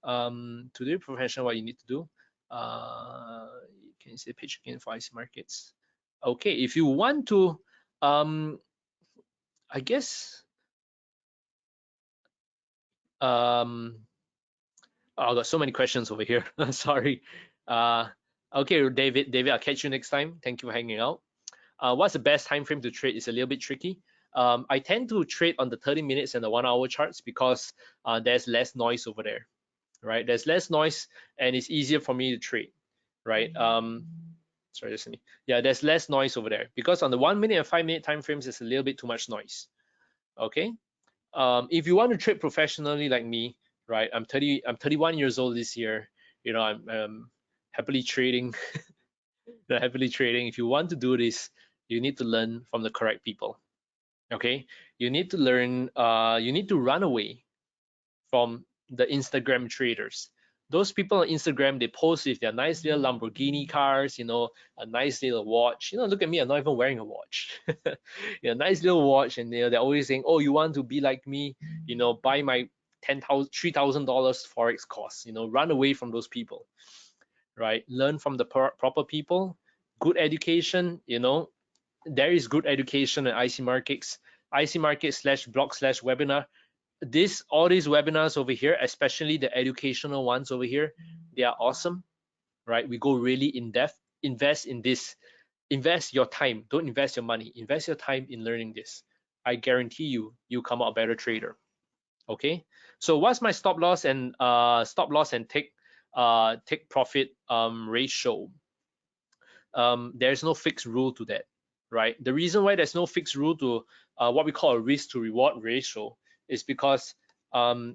To do professional, what you need to do. Can you see the page again for IC markets? Okay, if you want to, I guess, I got so many questions over here. Sorry. Okay, David, I'll catch you next time. Thank you for hanging out. What's the best time frame to trade? Is a little bit tricky. I tend to trade on the 30 minutes and the 1 hour charts because there's less noise over there, right? There's less noise and it's easier for me to trade, right? Sorry, just me. Yeah, there's less noise over there because on the 1 minute and 5 minute time frames, there's a little bit too much noise. Okay. If you want to trade professionally like me, right? I'm 31 years old this year. You know, I'm happily trading, happily trading. If you want to do this, you need to learn from the correct people. Okay, you need to learn. You need to run away from the Instagram traders. Those people on Instagram, they post with their nice little Lamborghini cars, you know, a nice little watch. You know, look at me, I'm not even wearing a watch. You know, nice little watch, and you know, they're always saying, "Oh, you want to be like me? You know, buy my $3,000 forex course." You know, run away from those people, right? Learn from the proper people. Good education, you know, there is good education at IC Markets, IC Markets /blog/webinar. All these webinars over here, especially the educational ones over here, they are awesome, right? We go really in depth. Invest in this. Invest your time. Don't invest your money. Invest your time in learning this. I guarantee you come out a better trader. Okay. So what's my stop loss and take profit ratio? There's no fixed rule to that, right? The reason why there's no fixed rule to what we call a risk to reward ratio is because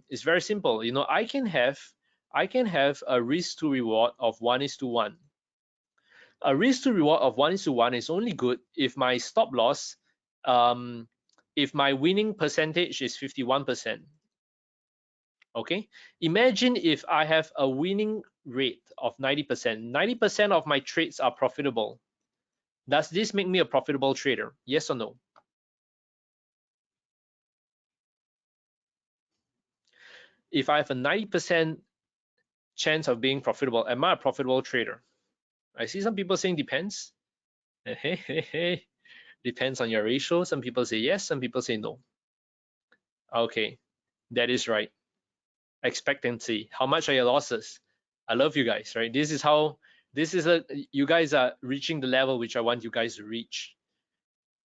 it's very simple. You know, I can have a risk to reward of 1:1. A risk to reward of 1:1 is only good if my stop loss, if my winning percentage is 51%. Okay, imagine if I have a winning rate of 90%. 90% of my trades are profitable. Does this make me a profitable trader? Yes or no? If I have a 90% chance of being profitable, am I a profitable trader? I see some people saying depends. Hey. Depends on your ratio. Some people say yes, some people say no. Okay, that is right. Expectancy. How much are your losses? I love you guys, right? You guys are reaching the level which I want you guys to reach,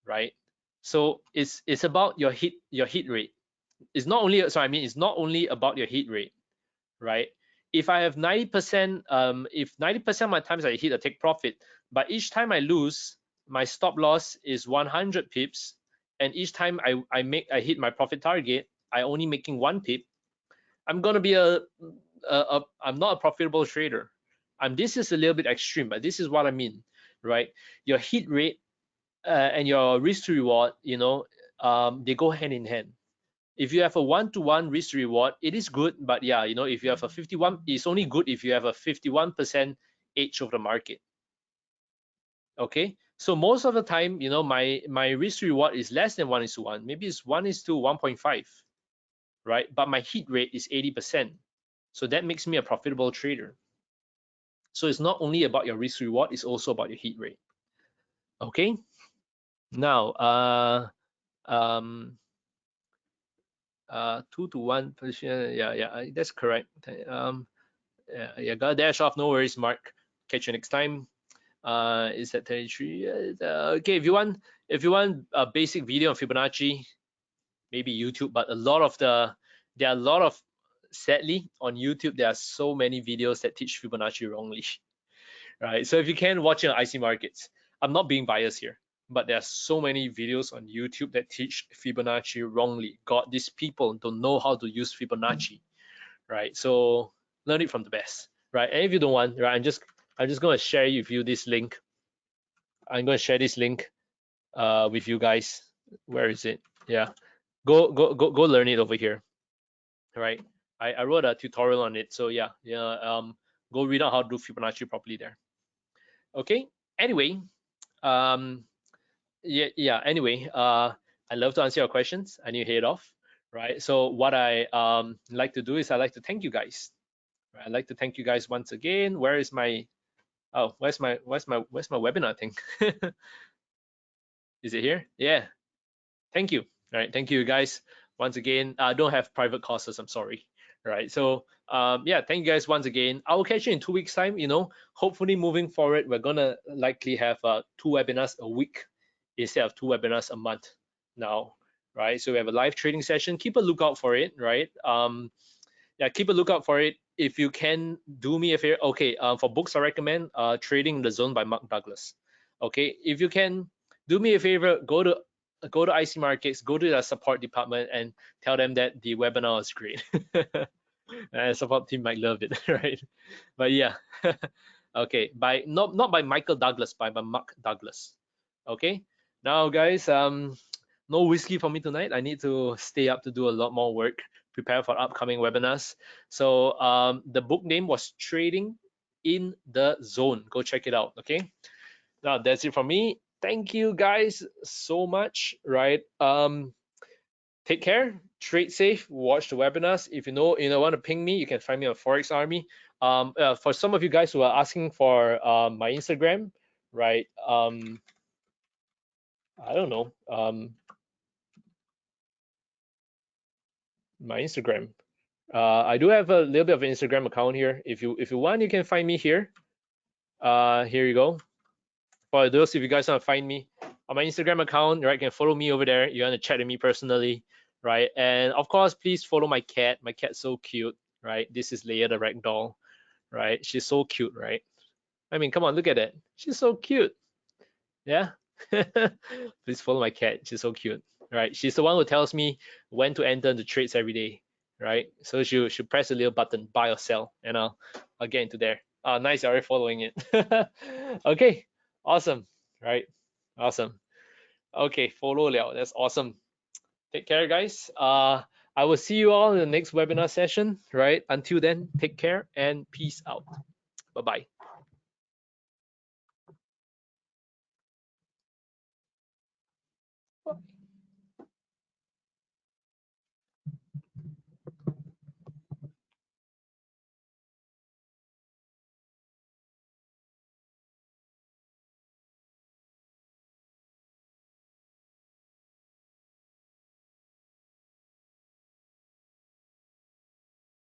right? So it's about your hit rate. It's not only about your hit rate, right? if I have 90%, if 90% of my times I hit a take profit, but each time I lose, my stop loss is 100 pips, and each time I hit my profit target, I only making 1 pip, I'm gonna be I'm not a profitable trader. This is a little bit extreme, but this is what I mean, right? Your hit rate and your risk to reward, they go hand in hand. If you have a 1-to-1 risk to reward, it is good, but yeah, if you have a 51, it's only good if you have a 51% edge of the market. Okay, so most of the time, my risk to reward is less than 1:1, maybe it's 1:1.5, right? But my hit rate is 80%, so that makes me a profitable trader. So it's not only about your risk to reward, it's also about your hit rate. Okay, now 2-to-1 position, yeah, that's correct. Yeah, gotta dash off, no worries, Mark. Catch you next time. Is that 33? Okay, if you want a basic video on Fibonacci, maybe YouTube, but there are a lot of, sadly, on YouTube there are so many videos that teach Fibonacci wrongly, right? So if you can watch it on IC markets, I'm not being biased here, but there are so many videos on YouTube that teach Fibonacci wrongly. God, these people don't know how to use Fibonacci, right? So learn it from the best, right? And if you don't want, right, I'm just going to share with you this link. I'm going to share this link with you guys. Where is it? Yeah, go learn it over here, right? I wrote a tutorial on it, so yeah, go read out how to do Fibonacci properly there. Okay, anyway, anyway, I love to answer your questions. I need to head off, right? So what I like to do is I like to thank you guys. Right? I'd like to thank you guys once again. Where is my, oh, where's my webinar thing? Is it here? Yeah, thank you. All right, thank you guys once again. I don't have private courses, I'm sorry. All right, so yeah, thank you guys once again. I will catch you in 2 weeks time. Hopefully moving forward, we're gonna likely have 2 webinars a week instead of 2 webinars a month now, right? So we have a live trading session. Keep a lookout for it, right? Yeah, keep a lookout for it. If you can do me a favor, okay, for books I recommend Trading the Zone by Mark Douglas. Okay, if you can do me a favor, go to IC Markets, go to the support department and tell them that the webinar is great. Support team might love it, right? But yeah, okay, by not by Michael Douglas, by Mark Douglas. Okay, now guys, no whiskey for me tonight. I need to stay up to do a lot more work, prepare for upcoming webinars. So the book name was Trading in the Zone. Go check it out. Okay, now that's it from me. Thank you guys so much, right? Take care, trade safe, watch the webinars. If you want to ping me, you can find me on Forex Army. For some of you guys who are asking for my Instagram, right? I don't know, my Instagram. I do have a little bit of an Instagram account here. If you want, you can find me here. Here you go. For those of you guys want to find me on my Instagram account, right? You can follow me over there. You want to chat with me personally, right? And of course, please follow my cat. My cat's so cute, right? This is Leia the ragdoll, right? She's so cute, right? I mean, come on, look at it. She's so cute. Yeah. Please follow my cat. She's so cute, right? She's the one who tells me when to enter the trades every day, right? So she'll press a little button, buy or sell, and I'll get into there. Oh, nice, you're already following it. Okay, awesome, right? Awesome. Okay, follow Liao. That's awesome. Take care, guys. I will see you all in the next webinar session, right? Until then, take care and peace out. Bye-bye.